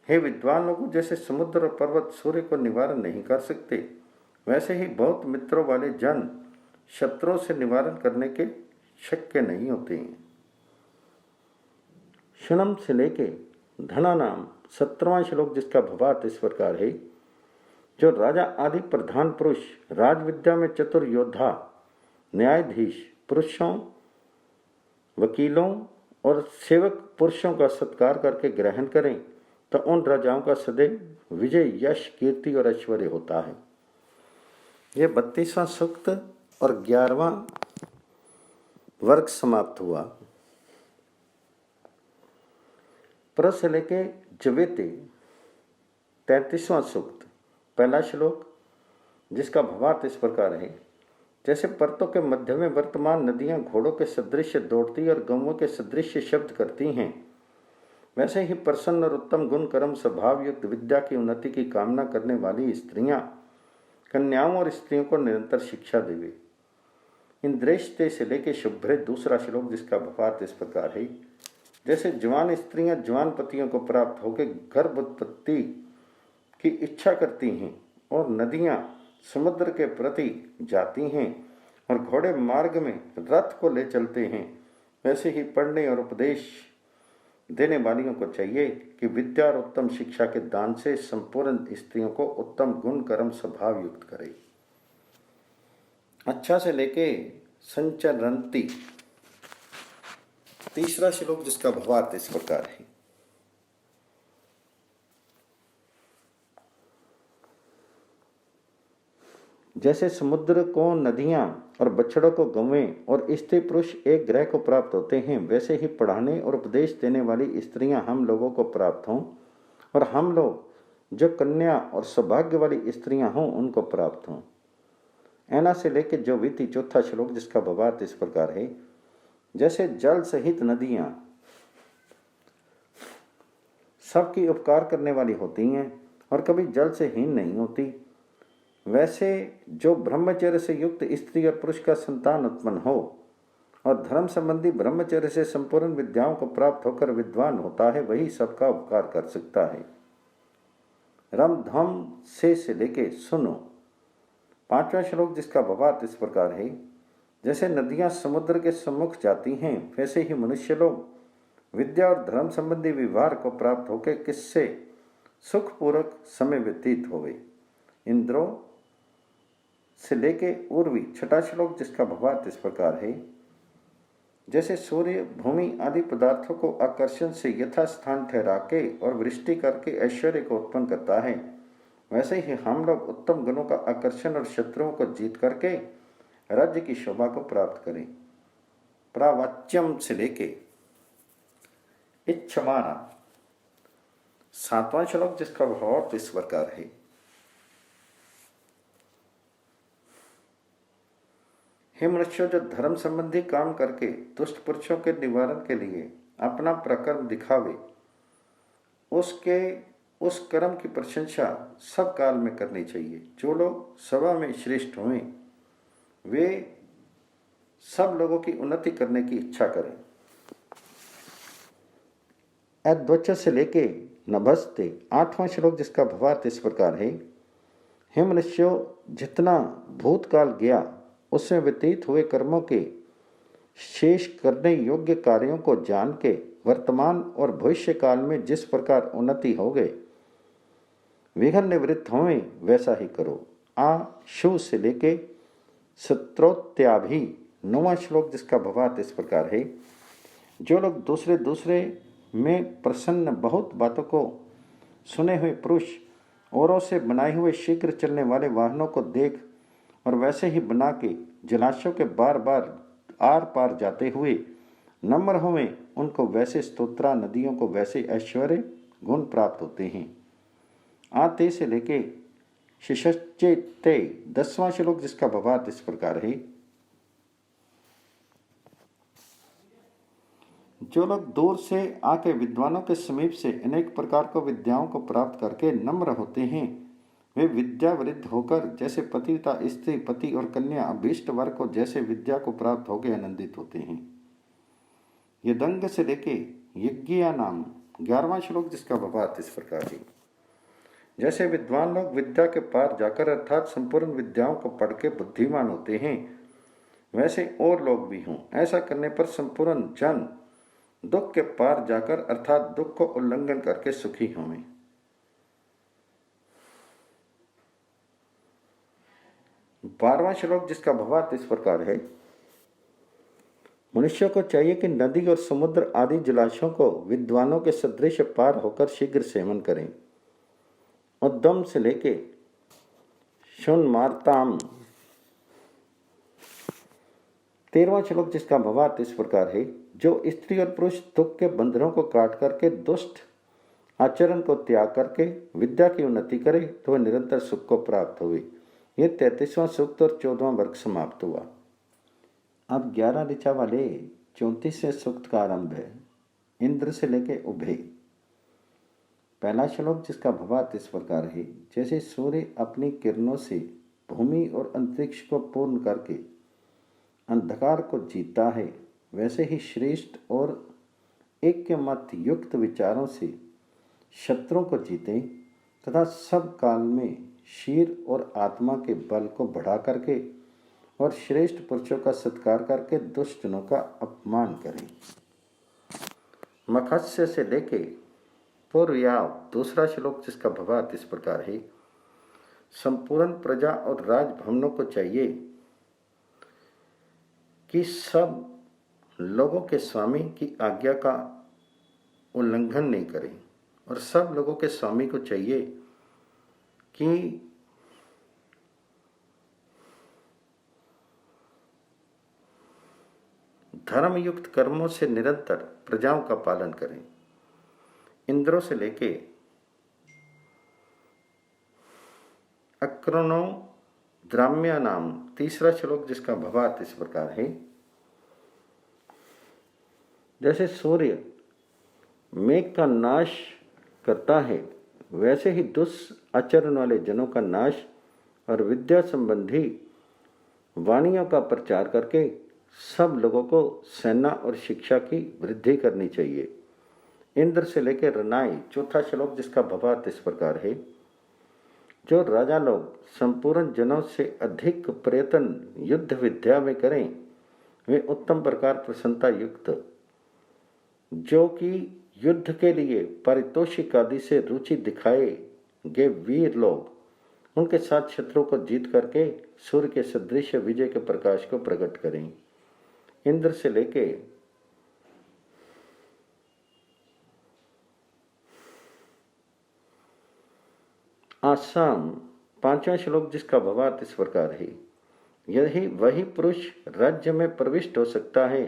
हे विद्वान लोगों, जैसे समुद्र और पर्वत सूर्य को निवारण नहीं कर सकते, वैसे ही बहुत मित्रों वाले जन शत्रुओं से निवारण करने के शक्य नहीं होते हैं। क्षणम से लेके धना नाम 17वां श्लोक, जिसका भावार्थ इस प्रकार है। जो राजा आदि प्रधान पुरुष राज विद्या में चतुर योद्धा न्यायाधीश पुरुषों वकीलों और सेवक पुरुषों का सत्कार करके ग्रहण करें तो उन राजाओं का सदैव विजय यश कीर्ति और ऐश्वर्य होता है। यह 32वां सूक्त और 11वां वर्ग समाप्त हुआ। प्र से लेके जवेते 33वां सूक्त, पहला श्लोक, जिसका भावार्थ इस प्रकार है। जैसे पर्तों के मध्य में वर्तमान नदियां घोड़ों के सदृश दौड़ती और गौओं के सदृश शब्द करती हैं, वैसे ही प्रसन्न और उत्तम गुण कर्म स्वभाव युक्त विद्या की उन्नति की कामना करने वाली स्त्रियां कन्याओं और स्त्रियों को निरंतर शिक्षा देवे। इंद्रेष्टे से लेके शुभ्रे दूसरा श्लोक, जिसका भावार्थ इस प्रकार है। जैसे जवान स्त्रियां जवान पतियों को प्राप्त होकर गर्भ उत्पत्ति की इच्छा करती हैं और नदियां समुद्र के प्रति जाती हैं और घोड़े मार्ग में रथ को ले चलते हैं, वैसे ही पढ़ने और उपदेश देने वालियों को चाहिए कि विद्या और उत्तम शिक्षा के दान से संपूर्ण स्त्रियों को उत्तम गुण कर्म स्वभाव युक्त करे। अच्छा से लेके संचरंती तीसरा श्लोक, जिसका भावार्थ इस प्रकार है। जैसे समुद्र को नदियां और बछड़ों को गौवें और स्त्री पुरुष एक ग्रह को प्राप्त होते हैं, वैसे ही पढ़ाने और उपदेश देने वाली स्त्रियां हम लोगों को प्राप्त हों और हम लोग जो कन्या और सौभाग्य वाली स्त्रियां हों उनको प्राप्त हों। ऐना से लेकर जो बीती चौथा श्लोक, जिसका भावार्थ इस प्रकार है। जैसे जल सहित नदियां सबकी उपकार करने वाली होती हैं और कभी जल से हीन नहीं होती, वैसे जो ब्रह्मचर्य से युक्त स्त्री और पुरुष का संतान उत्पन्न हो और धर्म संबंधी ब्रह्मचर्य से संपूर्ण विद्याओं को प्राप्त होकर विद्वान होता है, वही सबका उपकार कर सकता है। रम धम से लेके सुनो, पांचवा श्लोक, जिसका भावार्थ इस प्रकार है। जैसे नदियां समुद्र के सम्मुख जाती हैं, वैसे ही मनुष्य लोग विद्या और धर्म संबंधी व्यवहार को प्राप्त होकर किससे सुखपूर्वक समय व्यतीत होवे। इंद्रो से लेके उर्वी छठा श्लोक, जिसका भावार्थ इस प्रकार है। जैसे सूर्य भूमि आदि पदार्थों को आकर्षण से यथास्थान ठहरा के और वृष्टि करके ऐश्वर्य को उत्पन्न करता है, वैसे ही हम लोग उत्तम गुणों का आकर्षण और शत्रुओं को जीत करके राज्य की शोभा को प्राप्त करें। प्रावाच्यम से लेके इच्छमाना सातवां श्लोक, जिसका भावार्थ इस प्रकार है। हे मनुष्यों, जो धर्म संबंधी काम करके दुष्ट पुरुषों के निवारण के लिए अपना प्रकर्म दिखावे, उसके उस कर्म की प्रशंसा सब काल में करनी चाहिए। जो लोग सभा में श्रेष्ठ हुए वे सब लोगों की उन्नति करने की इच्छा करें। अद्वच से लेके नभस्ते आठवां श्लोक, जिसका भावार्थ इस प्रकार है। हे मनुष्यों, जितना भूतकाल गया उसमें व्यतीत हुए कर्मों के शेष करने योग्य कार्यों को जान के वर्तमान और भविष्य काल में जिस प्रकार उन्नति हो गए विघ्न निवृत्त हों, वैसा ही करो। आ शु से लेके सत्रोत्याभि नौवां श्लोक, जिसका भावार्थ इस प्रकार है। जो लोग दूसरे में प्रसन्न बहुत बातों को सुने हुए पुरुष औरों से बनाए हुए शीघ्र चलने वाले वाहनों को देख और वैसे ही बना के जलाशयों के बार बार आर पार जाते हुए नम्र हुए, उनको वैसे स्तोत्रा नदियों को वैसे ऐश्वर्य गुण प्राप्त होते हैं। आते से लेके शिशच्चेते 10वां श्लोक, जिसका भावार्थ इस प्रकार है। जो लोग दूर से आके विद्वानों के समीप से अनेक प्रकार को विद्याओं को प्राप्त करके नम्र होते हैं, वे विद्या वृद्ध होकर जैसे पतिता स्त्री पति और कन्या अभीष्ट वर्ग को जैसे विद्या को प्राप्त होकर आनंदित होते हैं। ये दंग से लेके यज्ञिया नाम 11वां श्लोक, जिसका भावार्थ इस प्रकार है। जैसे विद्वान लोग विद्या के पार जाकर अर्थात संपूर्ण विद्याओं को पढ़ के बुद्धिमान होते हैं, वैसे और लोग भी हों। ऐसा करने पर संपूर्ण जन दुख के पार जाकर अर्थात दुख को उल्लंघन करके सुखी हों। 12वां श्लोक जिसका भावार्थ इस प्रकार है। मनुष्य को चाहिए कि नदी और समुद्र आदि जलाशयों को विद्वानों के सदृश पार होकर शीघ्र सेवन करें। उद्यम से लेके शून्मार्ताम। 13वां श्लोक जिसका भावार्थ इस प्रकार है। जो स्त्री और पुरुष दुख के बंधनों को काट करके दुष्ट आचरण को त्याग करके विद्या की उन्नति करे तो वह निरंतर सुख को प्राप्त हुए। यह 33वां सूक्त और 14वां वर्ग समाप्त हुआ। अब 11 ऋचा वाले 34वें सूक्त का आरंभ है। इंद्र से लेके उभय। पहला श्लोक जिसका भावार्थ इस प्रकार है। जैसे सूर्य अपनी किरणों से भूमि और अंतरिक्ष को पूर्ण करके अंधकार को जीता है, वैसे ही श्रेष्ठ और ऐक्यमत युक्त विचारों से शत्रुओं को जीतें तथा सब काल में शीर और आत्मा के बल को बढ़ा करके और श्रेष्ठ पुरुषों का सत्कार करके दुष्टजनों का अपमान करें। मत्स्य से लेके पूर्वयाव दूसरा श्लोक जिसका भावार्थ इस प्रकार है। संपूर्ण प्रजा और राजभवनों को चाहिए कि सब लोगों के स्वामी की आज्ञा का उल्लंघन नहीं करें और सब लोगों के स्वामी को चाहिए कि धर्मयुक्त कर्मों से निरंतर प्रजाओं का पालन करें। इंद्रों से लेके अक्रोनो द्राम्या नाम तीसरा श्लोक जिसका भावार्थ इस प्रकार है। जैसे सूर्य मेघ का नाश करता है, वैसे ही दुष्आचरण वाले जनों का नाश और विद्या संबंधी वाणियों का प्रचार करके सब लोगों को सेना और शिक्षा की वृद्धि करनी चाहिए। इंद्र से लेकर रनाई चौथा श्लोक जिसका भावार्थ इस प्रकार है। जो राजा लोग संपूर्ण जनों से अधिक प्रयत्न युद्ध विद्या में करें, वे उत्तम प्रकार प्रसन्नता युक्त जो कि युद्ध के लिए पारितोषिक आदि से रुचि दिखाएंगे वीर लोग, उनके साथ शत्रु को जीत करके सूर्य के सदृश विजय के प्रकाश को प्रकट करें। इंद्र से लेके आसाम पांचवा श्लोक जिसका भावार्थ इस प्रकार है। यही वही पुरुष राज्य में प्रविष्ट हो सकता है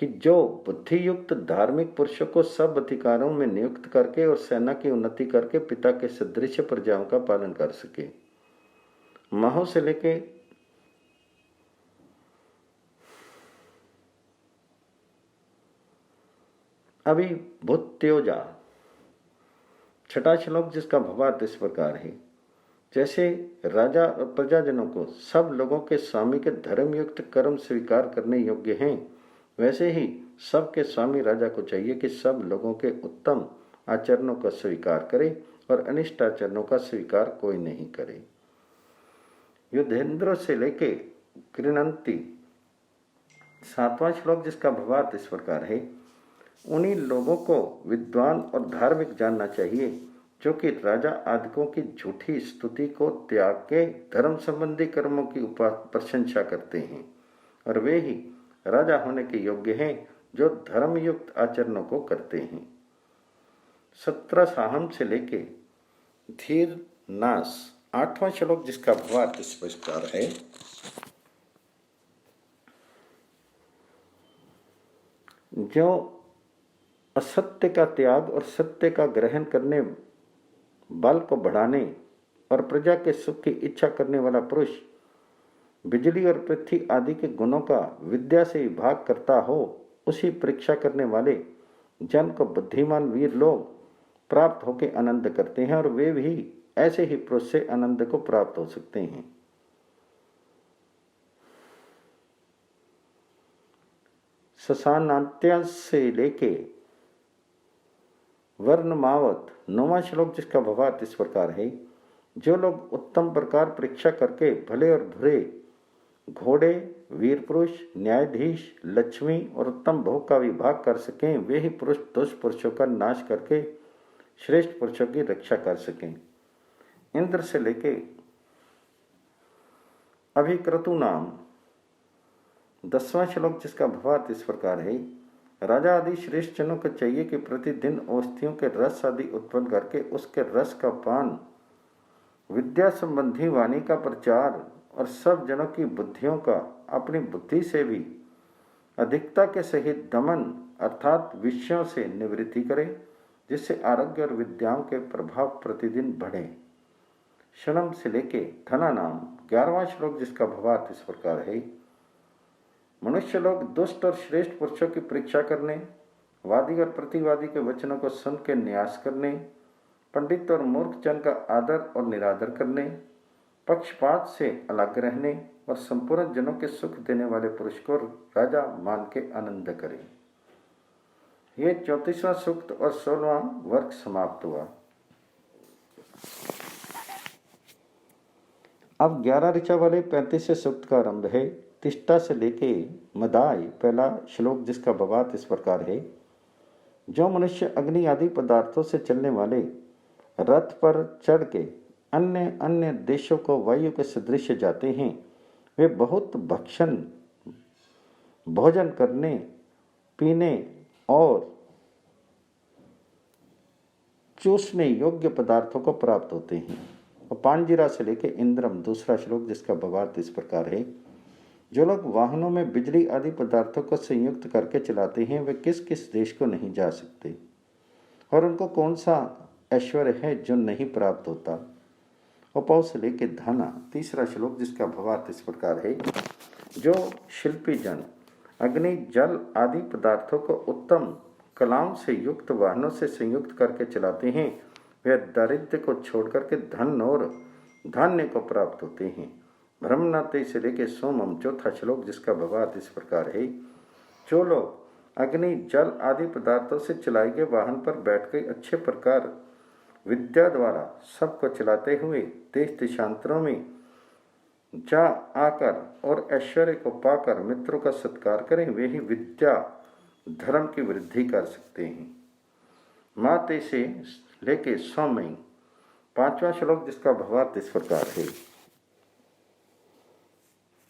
कि जो बुद्धि युक्त धार्मिक पुरुषों को सब अधिकारों में नियुक्त करके और सेना की उन्नति करके पिता के सदृश प्रजाओं का पालन कर सके। महो से लेके अभी भूत्योजा छठा श्लोक जिसका भावार्थ इस प्रकार है। जैसे राजा और प्रजाजनों को सब लोगों के स्वामी के धर्मयुक्त कर्म स्वीकार करने योग्य हैं, वैसे ही सबके स्वामी राजा को चाहिए कि सब लोगों के उत्तम आचरणों का स्वीकार करे और अनिष्ट आचरणों का स्वीकार कोई नहीं करे। युद्धेंद्र से लेके गृणंती सातवां श्लोक जिसका भावार्थ इस प्रकार है। उन्हीं लोगों को विद्वान और धार्मिक जानना चाहिए जो कि राजा आदिकों की झूठी स्तुति को त्याग के धर्म संबंधी कर्मों की प्रशंसा करते हैं, और वे ही राजा होने के योग्य हैं जो धर्मयुक्त आचरणों को करते हैं। 17 साहम से लेके धीर नाश आठवां श्लोक जिसका भावार्थ इस प्रकार है। जो असत्य का त्याग और सत्य का ग्रहण करने, बल को बढ़ाने और प्रजा के सुख की इच्छा करने वाला पुरुष बिजली और पृथ्वी आदि के गुणों का विद्या से विभाग करता हो, उसी परीक्षा करने वाले जन को बुद्धिमान वीर लोग प्राप्त होकर आनंद करते हैं, और वे भी ऐसे ही पुरुष से आनंद को प्राप्त हो सकते हैं। ससानांत्य से लेके वर्णमावत 9वां श्लोक जिसका भावार्थ इस प्रकार है। जो लोग उत्तम प्रकार परीक्षा करके भले और बुरे घोड़े, वीर पुरुष, न्यायाधीश, लक्ष्मी और उत्तम भोग का विभाग कर सकें, वे ही पुरुष दुष्ट पुरुषों का नाश करके श्रेष्ठ पुरुषों की रक्षा कर सकें। इंद्र से लेके अभिक्रतु नाम 10वां श्लोक, जिसका भावार्थ इस प्रकार है। राजा आदि श्रेष्ठ जनों को चाहिए कि प्रतिदिन औषधियों के रस आदि उत्पन्न करके उसके रस का पान, विद्या संबंधी वाणी का प्रचार और सब जनों की बुद्धियों का अपनी बुद्धि से भी अधिकता के सहित दमन अर्थात विषयों से निवृत्ति करे, जिससे आरोग्य और विद्याओं के प्रभाव प्रतिदिन बढ़े। शनम से लेके धना नाम 11वां श्लोक, जिसका भावार्थ इस प्रकार है। मनुष्य लोग दुष्ट और श्रेष्ठ पुरुषों की परीक्षा करने, वादी और प्रतिवादी के वचनों को सुन के न्यास करने, पंडित और मूर्ख जन का आदर और निरादर करने, पक्षपात से अलग रहने और संपूर्ण जनों के सुख देने वाले पुरुष को राजा मान के आनंद करें। ये 34वां सूक्त और 16वां वर्ग समाप्त हुआ। अब 11 ऋचा वाले 35वें सूक्त का आरंभ है। तिष्ठा से लेके मदाय पहला श्लोक, जिसका भावार्थ इस प्रकार है। जो मनुष्य अग्नि आदि पदार्थों से चलने वाले रथ पर चढ़ के अन्य अन्य देशों को वायु के सदृश जाते हैं, वे बहुत भोजन करने, पीने और चूसने योग्य पदार्थों को प्राप्त होते हैं। और पांजिरा से लेके इंद्रम दूसरा श्लोक, जिसका भावार्थ इस प्रकार है। जो लोग वाहनों में बिजली आदि पदार्थों को संयुक्त करके चलाते हैं, वे किस किस देश को नहीं जा सकते और उनको कौन सा ऐश्वर्य है जो नहीं प्राप्त होता। उपौ से लेके धना तीसरा श्लोक, जिसका भावार्थ इस प्रकार है। जो शिल्पी जन अग्नि जल आदि पदार्थों को उत्तम कलाओं से युक्त वाहनों से संयुक्त करके चलाते हैं, वे दारिद्र्य को छोड़कर के धन और धान्य को प्राप्त होते हैं। ब्रह्मनाते से लेके सोमम चौथा श्लोक, जिसका भावार्थ इस प्रकार है। जो लोग अग्नि जल आदि पदार्थों से चलाए गए वाहन पर बैठ के अच्छे प्रकार विद्या द्वारा सबको चलाते हुए देश देशांतरों में जा आकर और ऐश्वर्य को पाकर मित्रों का सत्कार करें, वे ही विद्या धर्म की वृद्धि कर सकते हैं। माते से लेके सौमयी 5वां श्लोक, जिसका भावार्थ इस प्रकार है।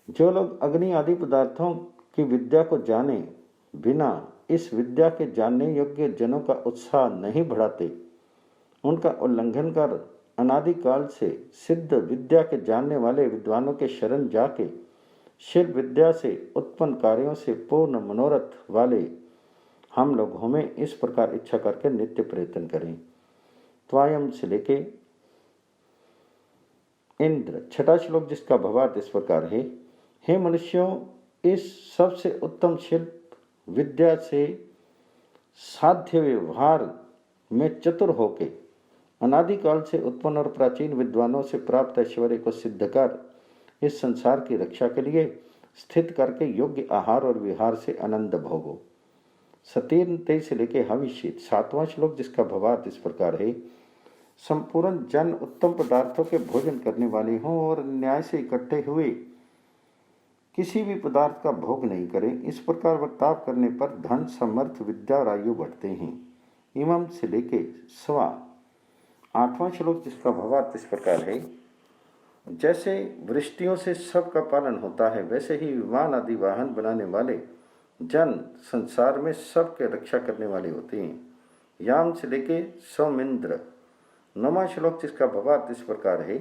जो लोग अग्नि आदि पदार्थों की विद्या को जाने बिना इस विद्या के जानने योग्य जनों का उत्साह नहीं बढ़ाते, उनका उल्लंघन कर अनादिकाल से सिद्ध विद्या के जानने वाले विद्वानों के शरण जाके शिल्प विद्या से उत्पन्न कार्यों से पूर्ण मनोरथ वाले हम लोग हमें इस प्रकार इच्छा करके नित्य प्रयत्न करें। त्वायम से लेके इंद्र 6ठा श्लोक, जिसका भावार्थ इस प्रकार है। हे मनुष्यों, इस सबसे उत्तम शिल्प विद्या से साध्य व्यवहार में चतुर होके अनादिकाल से उत्पन्न और प्राचीन विद्वानों से प्राप्त ऐश्वर्य को सिद्ध कर इस संसार की रक्षा के लिए स्थित करके योग्य आहार और विहार से आनंद भोगो। सतीन तेज से लेके हविष्यित 7वां श्लोक, जिसका भावार्थ इस प्रकार है। संपूर्ण जन उत्तम पदार्थों के भोजन करने वाले हों और न्याय से इकट्ठे हुए किसी भी पदार्थ का भोग नहीं करें। इस प्रकार बर्ताव करने पर धन समर्थ विद्या और आयु बढ़ते हैं। इमम से लेके 8वां श्लोक, जिसका भावार्थ इस प्रकार है। जैसे वृष्टियों से सबका पालन होता है, वैसे ही विमान आदि वाहन बनाने वाले जन संसार में सबके रक्षा करने वाले होते हैं। याम से लेके सौमिंद्र 9वां श्लोक, जिसका भावार्थ इस प्रकार है।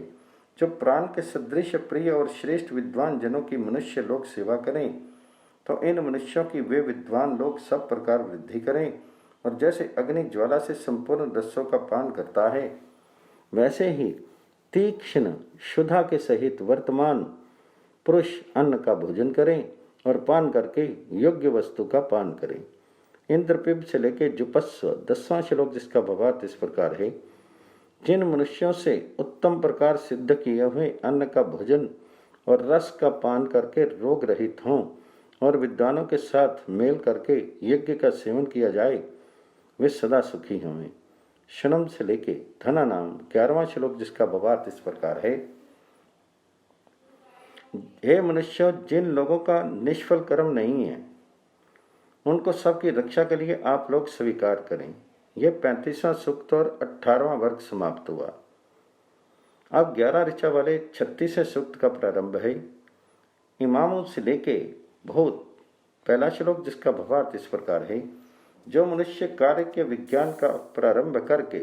जो प्राण के सदृश प्रिय और श्रेष्ठ विद्वान जनों की मनुष्य लोग सेवा करें, तो इन मनुष्यों की वे विद्वान लोग सब प्रकार वृद्धि करें। और जैसे अग्नि ज्वाला से संपूर्ण रसों का पान करता है, वैसे ही तीक्ष्ण क्षुधा के सहित वर्तमान पुरुष अन्न का भोजन करें और पान करके योग्य वस्तु का पान करें। इंद्रपिब से लेके जुपस्व 10वां श्लोक, जिसका भावार्थ इस प्रकार है। जिन मनुष्यों से उत्तम प्रकार सिद्ध किए हुए अन्न का भोजन और रस का पान करके रोग रहित हों और विद्वानों के साथ मेल करके यज्ञ का सेवन किया जाए, वे सदा सुखी होंगे। शनम से लेके धना नाम 11वां श्लोक, जिसका भावार्थ इस प्रकार है। हे मनुष्य, जिन लोगों का निष्फल कर्म नहीं है, उनको सबकी रक्षा के लिए आप लोग स्वीकार करें। यह 35वां सूक्त और 18वां वर्ग समाप्त हुआ। अब 11 ऋचा वाले 36वें सूक्त का प्रारंभ है। इमामों से लेके भूत। पहला श्लोक जिसका भावार्थ इस प्रकार है, जो मनुष्य कार्य के विज्ञान का प्रारंभ करके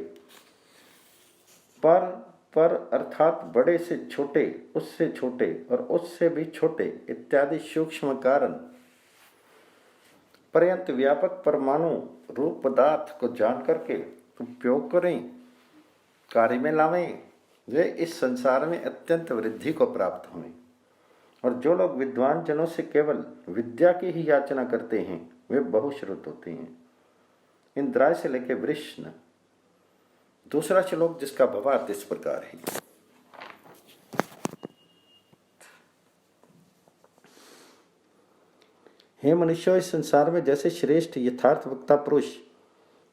पर अर्थात बड़े से छोटे, उससे छोटे और उससे भी छोटे इत्यादि सूक्ष्म कारण पर्यंत व्यापक परमाणु रूप पदार्थ को जान करके उपयोग करें, कार्य में लावें, वे इस संसार में अत्यंत वृद्धि को प्राप्त हों। और जो लोग विद्वान जनों से केवल विद्या की ही याचना करते हैं वे बहुश्रुत होते हैं। इंद्राय से लेकर वृष्ण। दूसरा श्लोक जिसका भावार्थ इस प्रकार है, हे मनुष्य, इस संसार में जैसे श्रेष्ठ यथार्थ वक्ता पुरुष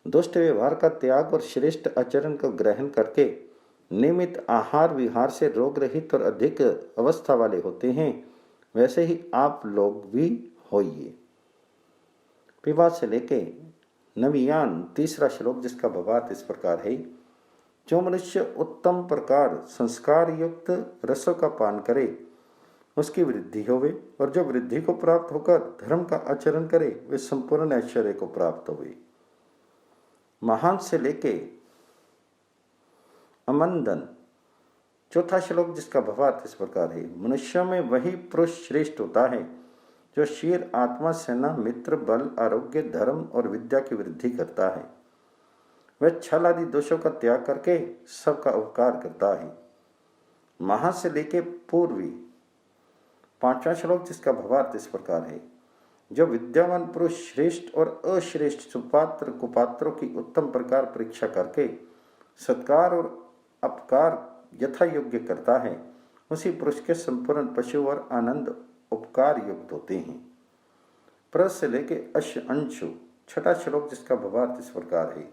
दुष्ट व्यवहार का त्याग और श्रेष्ठ आचरण को ग्रहण करके नियमित आहार विहार से रोग रहित और अधिक अवस्था वाले होते हैं, वैसे ही आप लोग भी होइए। विवाह से लेके नवीयान। तीसरा श्लोक जिसका भावार्थ इस प्रकार है, जो मनुष्य उत्तम प्रकार संस्कार युक्त रसों का पान करे उसकी वृद्धि होवे, और जो वृद्धि को प्राप्त होकर धर्म का आचरण करे वे संपूर्ण ऐश्वर्य को प्राप्त होवे। महान से लेके अमंदन। चौथा श्लोक जिसका भावार्थ इस प्रकार है, मनुष्य में वही पुरुष श्रेष्ठ होता है जो शीर आत्मा सेना मित्र बल आरोग्य धर्म और विद्या की वृद्धि करता है। वह छल आदि दोषों का त्याग करके सबका उपकार करता है। महा से लेके पूर्वी। पांचवा श्लोक जिसका भावार्थ इस प्रकार है, जो विद्यावान पुरुष श्रेष्ठ और अश्रेष्ठ सुपात्र कुपात्रों की उत्तम प्रकार परीक्षा करके सत्कार और अपकार यथा योग्य करता है, उसी पुरुष के संपूर्ण पशु और आनंद उपकार युक्त होते हैं। प्र से लेके अश अंशु। छठा श्लोक जिसका भावार्थ इस प्रकार है,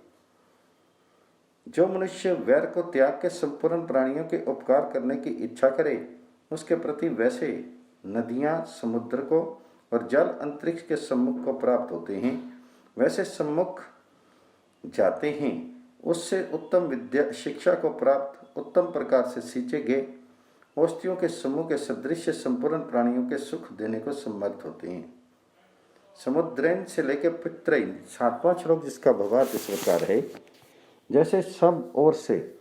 जो मनुष्य वैर को त्याग के संपूर्ण प्राणियों के उपकार करने की इच्छा करे उसके प्रति वैसे नदियां समुद्र को और जल अंतरिक्ष के सम्मुख को प्राप्त होते हैं, वैसे सम्मुख जाते हैं। उससे उत्तम विद्या शिक्षा को प्राप्त उत्तम प्रकार से सींचे गए औषधियों के समूह के सदृश संपूर्ण प्राणियों के सुख देने को समर्थ होते हैं। समुद्रैन से लेकर पित्रैन। सातवां श्लोक जिसका भावार्थ इस प्रकार है, जैसे सब ओर से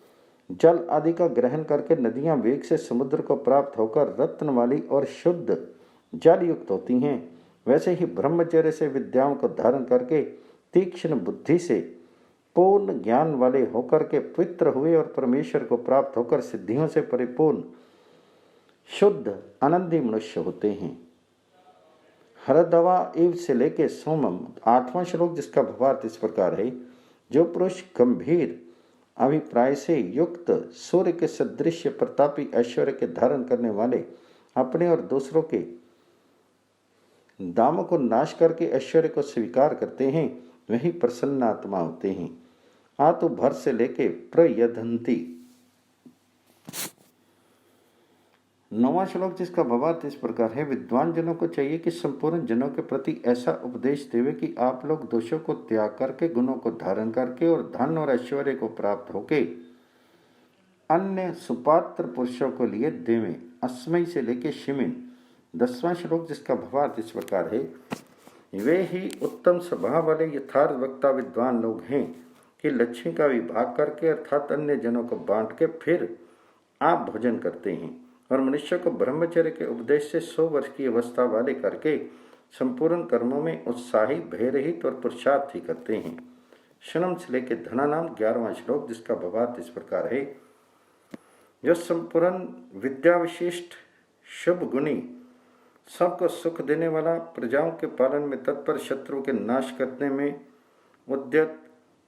जल आदि का ग्रहण करके नदियां वेग से समुद्र को प्राप्त होकर रत्न वाली और शुद्ध जल युक्त होती हैं, वैसे ही ब्रह्मचर्य से विद्याओं को धारण करके तीक्ष्ण बुद्धि से पूर्ण ज्ञान वाले होकर के पवित्र हुए और परमेश्वर को प्राप्त होकर सिद्धियों से परिपूर्ण शुद्ध आनंदी मनुष्य होते हैं। हरदवा इव से लेके सोमम। आठवां श्लोक जिसका भावार्थ इस प्रकार है, जो पुरुष गंभीर अभिप्राय से युक्त सूर्य के सदृश प्रतापी ऐश्वर्य के धारण करने वाले अपने और दूसरों के दामों को नाश करके ऐश्वर्य को स्वीकार करते हैं, वही प्रसन्न आत्मा होते हैं। आतु भर से लेके प्रयधंती। नौवां श्लोक जिसका भावार्थ इस प्रकार है, विद्वान जनों को चाहिए कि संपूर्ण जनों के प्रति ऐसा उपदेश देवे कि आप लोग दोषों को त्याग करके गुणों को धारण करके और धन और ऐश्वर्य को प्राप्त होके अन्य सुपात्र पुरुषों को लिए देवें। अस्मय से लेके शिमिन। 10वां श्लोक जिसका भावार्थ इस प्रकार है, वे ही उत्तम स्वभाव वाले यथार्थ वक्ता विद्वान लोग हैं कि लक्ष्मी का विभाग करके अर्थात अन्य जनों को बांट के फिर आप भोजन करते हैं और मनुष्य को ब्रह्मचर्य के उपदेश से 100 वर्ष की अवस्था वाले करके संपूर्ण कर्मों में उत्साही भय रहित और पुरुषार्थी करते हैं। शनम से लेके धना नाम 11वां श्लोक जिसका भावार्थ इस प्रकार है, जो संपूर्ण विद्या विशिष्ट शुभ गुणी सबको सुख देने वाला प्रजाओं के पालन में तत्पर शत्रु के नाश करने में उद्यत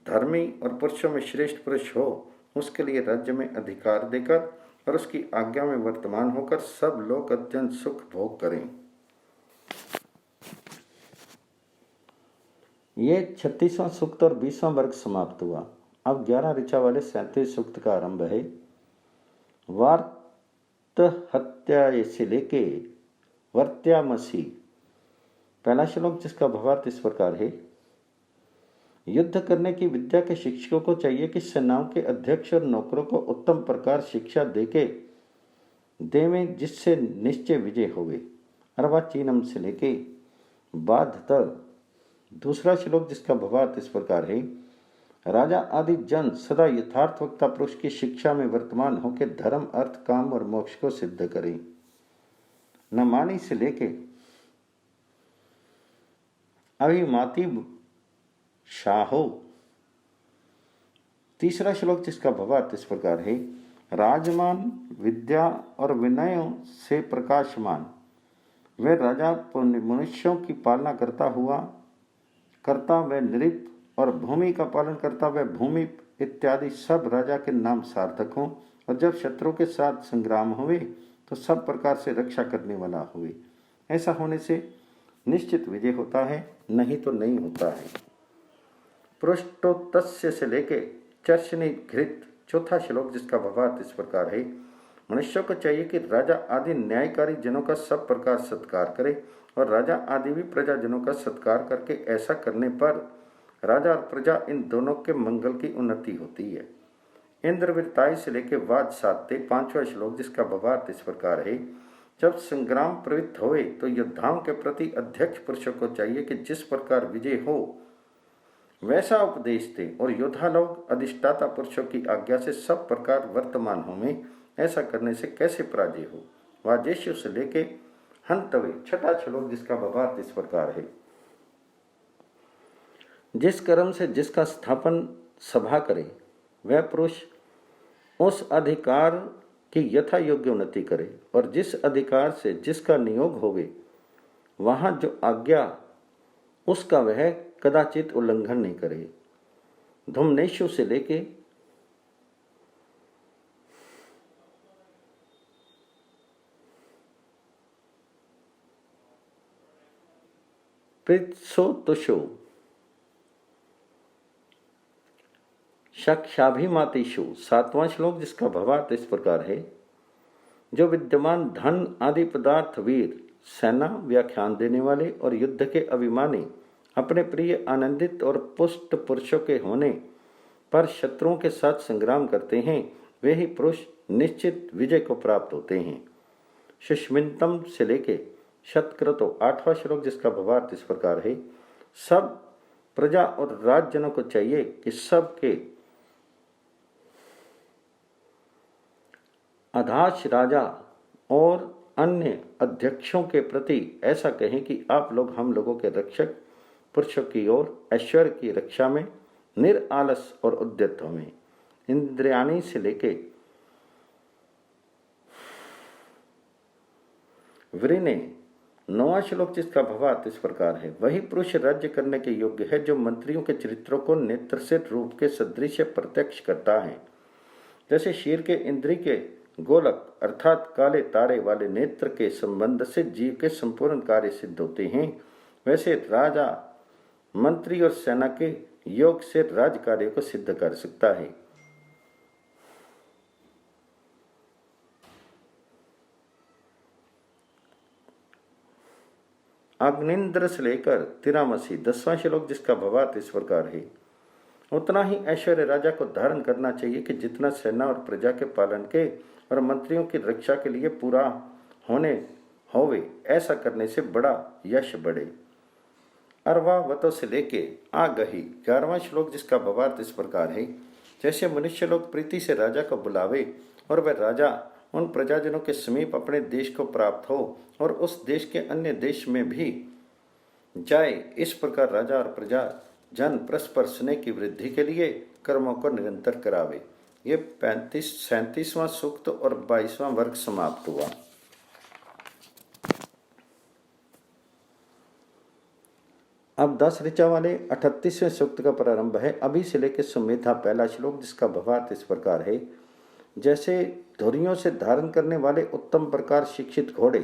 धर्मी और पुरुषों में श्रेष्ठ पुरुष हो, उसके लिए राज्य में अधिकार देकर और उसकी आज्ञा में वर्तमान होकर सब लोग अत्यंत सुख भोग करें। ये 36वां सूक्त और 20वां वर्ग समाप्त हुआ। अब 11 ऋचा वाले 37 सूक्त का आरंभ है। वार्त हत्या से लेके वर्त्यामसी। पहला श्लोक जिसका भावार्थ इस प्रकार है, युद्ध करने की विद्या के शिक्षकों को चाहिए कि सेनाओं के अध्यक्ष और नौकरों को उत्तम प्रकार शिक्षा देके देवें जिससे निश्चय विजय होवे। अर्वाचीनम से लेके बाध तक। दूसरा श्लोक जिसका भावार्थ इस प्रकार है, राजा आदि जन सदा यथार्थ वक्ता पुरुष की शिक्षा में वर्तमान होकर धर्म अर्थ काम और मोक्ष को सिद्ध करें। नमानी से लेके अभिमाति शाहो। तीसरा श्लोक जिसका भावार्थ इस प्रकार है, राजमान विद्या और विनयों से प्रकाशमान, वह राजा मनुष्यों की पालना करता वह नृप और भूमि का पालन करता वह भूमि इत्यादि सब राजा के नाम सार्थक हों, और जब शत्रु के साथ संग्राम हुए तो सब प्रकार से रक्षा करने वाला हुए। ऐसा होने से निश्चित विजय होता है, नहीं तो नहीं होता है। पृष्ठोत्तस्य से लेके चर्चनी घृत। चौथा श्लोक जिसका भावार्थ इस प्रकार है, मनुष्य को चाहिए कि राजा आदि न्यायकारी जनों का सब प्रकार सत्कार करे, और राजा आदि भी प्रजाजनों का सत्कार करके ऐसा करने पर राजा और प्रजा इन दोनों के मंगल की उन्नति होती है। इंद्रवीरताई से लेके वाद साधते। पांचवा श्लोक जिसका भावार्थ इस प्रकार है, जब संग्राम प्रवृत्त होए तो योद्धाओं के प्रति अध्यक्ष पुरुषों को चाहिए कि जिस प्रकार विजय हो वैसा उपदेश दे, और योद्धा लोग अधिष्ठाता पुरुषों की आज्ञा से सब प्रकार वर्तमान होंगे। ऐसा करने से कैसे पराजय हो। वाजेश्व से लेके हंतवे। छठा श्लोक जिसका भावार्थ इस प्रकार है, जिस कर्म से जिसका स्थापन सभा करे वह पुरुष उस अधिकार की यथा योग्य उन्नति करे, और जिस अधिकार से जिसका नियोग होवे वहां जो आज्ञा उसका वह कदाचित उल्लंघन नहीं करे। धूमनेशु से लेके पृत्सोतुषो शक्षाभिमातिषु। सातवां श्लोक जिसका भावार्थ इस प्रकार है, जो विद्यमान धन आदि पदार्थ वीर सेना व्याख्यान देने वाले और युद्ध के अभिमानी अपने प्रिय आनंदित और पुष्ट पुरुषों के होने पर शत्रुओं के साथ संग्राम करते हैं, वे ही पुरुष निश्चित विजय को प्राप्त होते हैं। सुष्मितम से लेके शतक्रतो। आठवां श्लोक जिसका भावार्थ इस प्रकार है, सब प्रजा और राजजनों को चाहिए कि सबके अधाश राजा और अन्य अध्यक्षों के प्रति ऐसा कहें कि आप लोग हम लोगों के रक्षक पुरुषों की ओर ऐश्वर्य की रक्षा में निरालस और उद्यत हों। इंद्रियाणी से लेके वृने। नौवां श्लोक जिसका भावार्थ इस प्रकार है, वही पुरुष राज्य करने के योग्य है जो मंत्रियों के चरित्रों को नेत्र से रूप के सदृश प्रत्यक्ष करता है। जैसे शीर के इंद्री के गोलक अर्थात काले तारे वाले नेत्र के संबंध से जीव के संपूर्ण कार्य सिद्ध होते हैं, वैसे राजा मंत्री और सेना के योग से राज कार्य को सिद्ध कर सकता है। अग्निंद्र से लेकर तिरामसी। 10वां श्लोक जिसका भावार्थ इस प्रकार है, उतना ही ऐश्वर्य राजा को धारण करना चाहिए कि जितना सेना और प्रजा के पालन के और मंत्रियों की रक्षा के लिए पूरा होने होवे। ऐसा करने से बड़ा यश बढ़े। अर्वावतो से लेके आगही। 11वां श्लोक जिसका भावार्थ इस प्रकार है, जैसे मनुष्य लोग प्रीति से राजा को बुलावे और वह राजा उन प्रजाजनों के समीप अपने देश को प्राप्त हो और उस देश के अन्य देश में भी जाए, इस प्रकार राजा और प्रजा जन परस्पर स्नेह की वृद्धि के लिए कर्मों को निरंतर करावे। ये 37वां सूक्त और 22वां वर्ग समाप्त हुआ। अब 10 ऋचा वाले 38वें सूक्त का प्रारंभ है। अभी से लेकर संहिता पहला श्लोक जिसका भावार्थ इस प्रकार है, जैसे धुरियों से धारण करने वाले उत्तम प्रकार शिक्षित घोड़े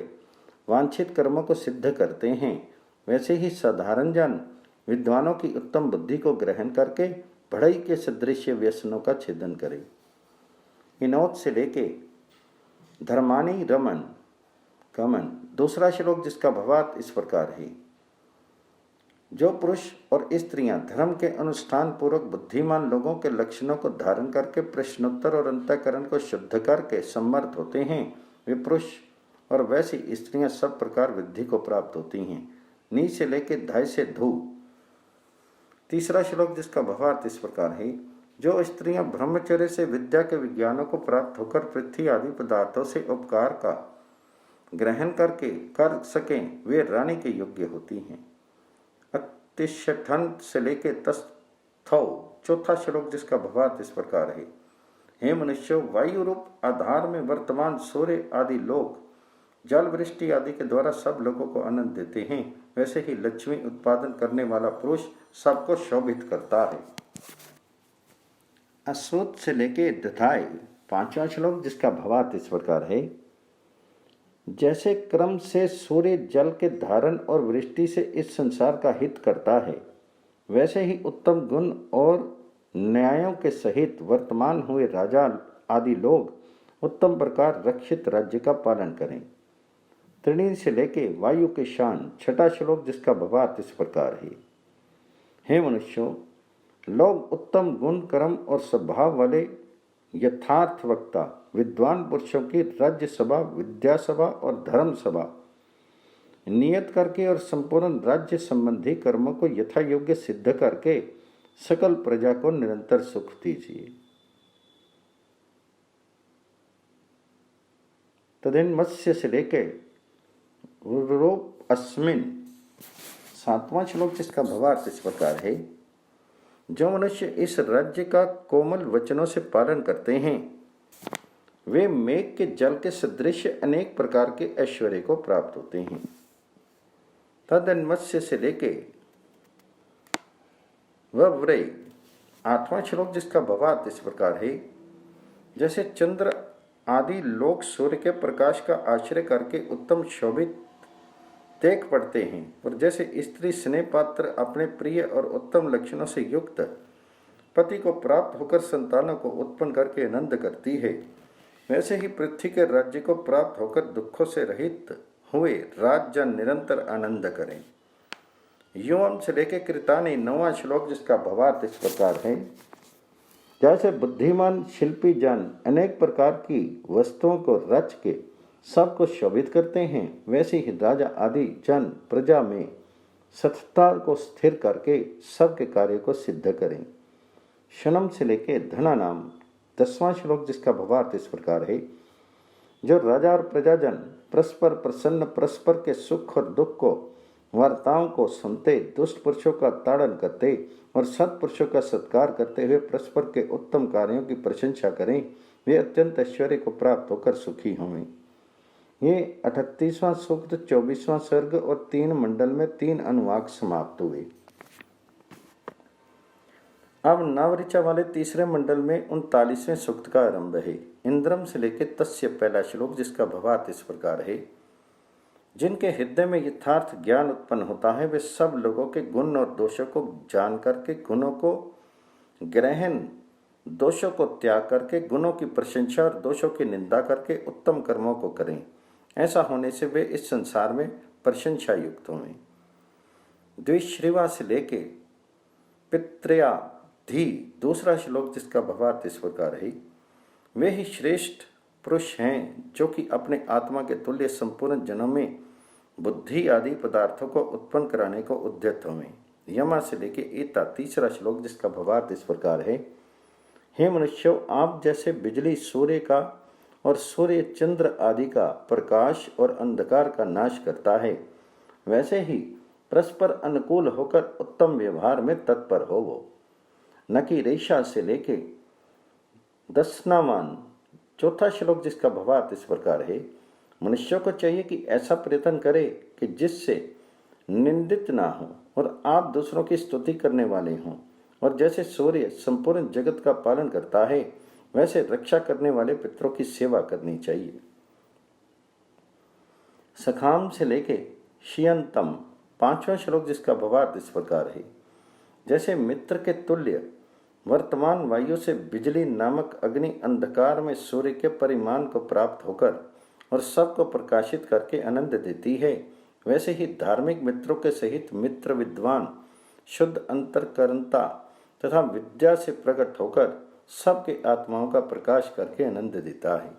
वांछित कर्मों को सिद्ध करते हैं, वैसे ही साधारण जन विद्वानों की उत्तम बुद्धि को ग्रहण करके बढ़ई के सदृश व्यसनों का छेदन करे। इनोद से लेके धर्मानी रमन कमन। दूसरा श्लोक जिसका भावार्थ इस प्रकार है, जो पुरुष और स्त्रियां धर्म के अनुष्ठान पूर्वक बुद्धिमान लोगों के लक्षणों को धारण करके प्रश्नोत्तर और अंतःकरण को शुद्ध करके सम्मर्थ होते हैं, वे पुरुष और वैसी स्त्रियां सब प्रकार वृद्धि को प्राप्त होती हैं, नी से लेके धाय से धू। तीसरा श्लोक जिसका भावार्थ इस प्रकार है, जो स्त्रियां ब्रह्मचर्य से विद्या के विज्ञानों को प्राप्त होकर पृथ्वी आदि पदार्थों से उपकार का ग्रहण करके कर सकें, वे रानी के योग्य होती हैं। अतिष्ठन से लेके तस्थौ। चौथा श्लोक जिसका भावार्थ इस प्रकार है, हे मनुष्य, वायु रूप आधार में वर्तमान सूर्य आदि लोग जल वृष्टि आदि के द्वारा सब लोगों को आनंद देते हैं, वैसे ही लक्ष्मी उत्पादन करने वाला पुरुष सबको शोभित करता है। अश्वत्थ से लेके दधाय। पांचवा श्लोक जिसका भावार्थ इस प्रकार है, जैसे क्रम से सूर्य जल के धारण और वृष्टि से इस संसार का हित करता है, वैसे ही उत्तम गुण और न्यायों के सहित वर्तमान हुए राजा आदि लोग उत्तम प्रकार रक्षित राज्य का पालन करें। त्रिणी से लेके वायु के शान। छठा श्लोक जिसका भावार्थ इस प्रकार है, हे मनुष्यों, लोग उत्तम गुण कर्म और स्वभाव वाले यथार्थ वक्ता विद्वान पुरुषों की राज्य सभा, विद्या सभा और धर्म सभा नियत करके और संपूर्ण राज्य संबंधी कर्मों को यथा योग्य सिद्ध करके सकल प्रजा को निरंतर सुख दीजिए। तदेन मत्स्य से लेके रूप अस्मिन। सातवां श्लोक जिसका भावार्थ इस प्रकार है, जो मनुष्य इस राज्य का कोमल वचनों से पालन करते हैं, वे मेघ के जल के सदृश अनेक प्रकार के ऐश्वर्य को प्राप्त होते हैं। तदन मत्स्य से लेके वव्रे। आठवां श्लोक जिसका भावार्थ इस प्रकार है, जैसे चंद्र आदि लोग सूर्य के प्रकाश का आश्रय करके उत्तम शोभित देख पड़ते हैं, और जैसे स्त्री स्नेह पात्र अपने प्रिय और उत्तम लक्षणों से युक्त पति को प्राप्त होकर संतानों को उत्पन्न करके आनंद करती है, वैसे ही पृथ्वी के राज्य को प्राप्त होकर दुखों से रहित हुए राजजन निरंतर आनंद करें। युवम से लेके कृतानी। नौवां श्लोक जिसका भावार्थ इस प्रकार है, जैसे बुद्धिमान शिल्पी जन अनेक प्रकार की वस्तुओं को रच के सबको शोभित करते हैं, वैसे ही राजा आदि जन प्रजा में सतता को स्थिर करके सबके कार्य को सिद्ध करें। शनम से लेके धना नाम। 10वां श्लोक जिसका भावार्थ इस प्रकार है, जो राजा और प्रजाजन परस्पर प्रसन्न, परस्पर के सुख और दुख को वार्ताओं को सुनते, दुष्ट पुरुषों का ताड़न करते और सत्पुरुषों का सत्कार करते हुए परस्पर के उत्तम कार्यों की प्रशंसा करें, वे अत्यंत ऐश्वर्य को प्राप्त होकर सुखी होंगे। ये 38वां सूक्त, 24वां सर्ग और 3 मंडल में 3 अनुवाक समाप्त हुए। अब नवऋचा वाले तीसरे मंडल में 39वें सूक्त का आरंभ है। इंद्रम से लेकर तस्य पहला श्लोक जिसका भावार्थ इस प्रकार है, जिनके हृदय में यथार्थ ज्ञान उत्पन्न होता है, वे सब लोगों के गुण और दोषों को जान करके गुणों को ग्रहण, दोषों को त्याग करके गुणों की प्रशंसा और दोषों की निंदा करके उत्तम कर्मों को करें। ऐसा होने से वे इस संसार में प्रशंसा युक्त होंगे। द्विश्रीवा से लेके पित्रया धी। दूसरा श्लोक जिसका भावार्थ इस प्रकार है, वे ही श्रेष्ठ पुरुष हैं जो कि अपने आत्मा के तुल्य संपूर्ण जनों में बुद्धि आदि पदार्थों को उत्पन्न कराने को उद्यत हों। यमा से लेके एता। तीसरा श्लोक जिसका भावार्थ इस प्रकार है, हे मनुष्यों, आप जैसे बिजली सूर्य का और सूर्य चंद्र आदि का प्रकाश और अंधकार का नाश करता है, वैसे ही परस्पर अनुकूल होकर उत्तम व्यवहार में तत्पर हो वो। न कि रेशा से लेके 10वां चौथा श्लोक जिसका भावार्थ इस प्रकार है, मनुष्यों को चाहिए कि ऐसा प्रयत्न करे कि जिससे निंदित ना हो और आप दूसरों की स्तुति करने वाले हों, और जैसे सूर्य संपूर्ण जगत का पालन करता है, वैसे रक्षा करने वाले पितरों की सेवा करनी चाहिए। सखाम से लेके शियंतम 5वां श्लोक जिसका भावार्थ इस प्रकार है, जैसे मित्र के तुल्य वर्तमान वायु से बिजली नामक अग्नि अंधकार में सूर्य के परिमाण को प्राप्त होकर और सबको प्रकाशित करके आनंद देती है, वैसे ही धार्मिक मित्रों के सहित मित्र विद्वान शुद्ध अंतरकरणता तथा विद्या से प्रकट होकर सबके आत्माओं का प्रकाश करके आनंद देता है।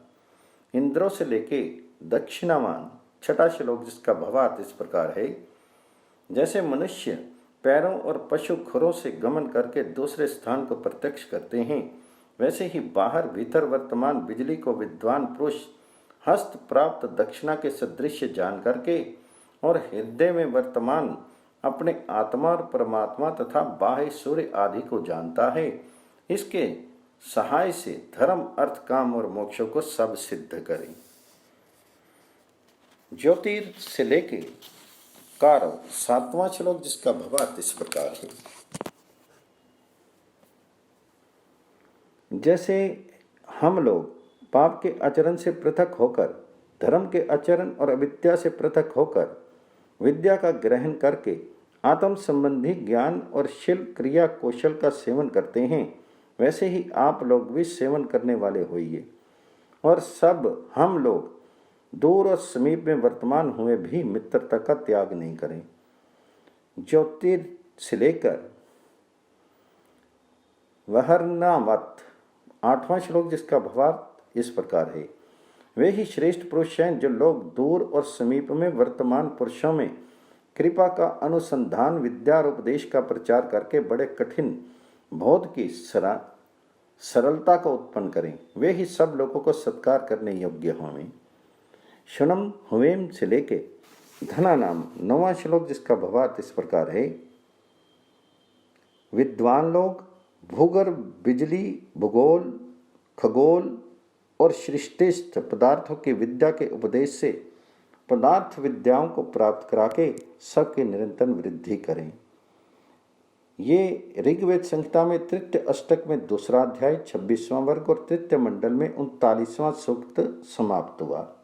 इंद्रों से लेके दक्षिणामान छठा श्लोक, जिसका भावार्थ इस प्रकार है। जैसे मनुष्य पैरों और पशु खुरों से गमन करके दूसरे स्थान को प्रत्यक्ष करते हैं, वैसे ही बाहर भीतर वर्तमान बिजली को विद्वान पुरुष हस्त प्राप्त दक्षिणा के सदृश जान करके और हृदय में वर्तमान अपने आत्मा और परमात्मा तथा बाह्य सूर्य आदि को जानता है। इसके सहाय से धर्म, अर्थ, काम और मोक्षों को सब सिद्ध करें। ज्योतिर् से लेके कारव सातवां श्लोक, जिसका भावार्थ इस प्रकार है। जैसे हम लोग पाप के आचरण से पृथक होकर, धर्म के आचरण और अविद्या से पृथक होकर विद्या का ग्रहण करके आत्म संबंधी ज्ञान और शिल्प क्रिया कौशल का सेवन करते हैं, वैसे ही आप लोग भी सेवन करने वाले होइए। और सब हम लोग दूर और समीप में वर्तमान हुए भी मित्रता का त्याग नहीं करें। ज्योतिर से लेकर वहरनावत आठवां श्लोक, जिसका भावार्थ इस प्रकार है। वे ही श्रेष्ठ पुरुष हैं जो लोग दूर और समीप में वर्तमान पुरुषों में कृपा का अनुसंधान, विद्या और उपदेश का प्रचार करके बड़े कठिन बोध की सरलता को उत्पन्न करें। वे ही सब लोगों को सत्कार करने योग्य हों। शनम हुवेम से लेके धना नाम नौवां श्लोक, जिसका भावार्थ इस प्रकार है। विद्वान लोग भूगर्भ, बिजली, भूगोल, खगोल और सृष्टिस्थ पदार्थों की विद्या के उपदेश से पदार्थ विद्याओं को प्राप्त करा के सबके निरंतर वृद्धि करें। ये ऋग्वेद संहिता में तृतीय अष्टक में दूसरा अध्याय 26वां वर्ग और तृतीय मंडल में 39वां सूक्त समाप्त हुआ।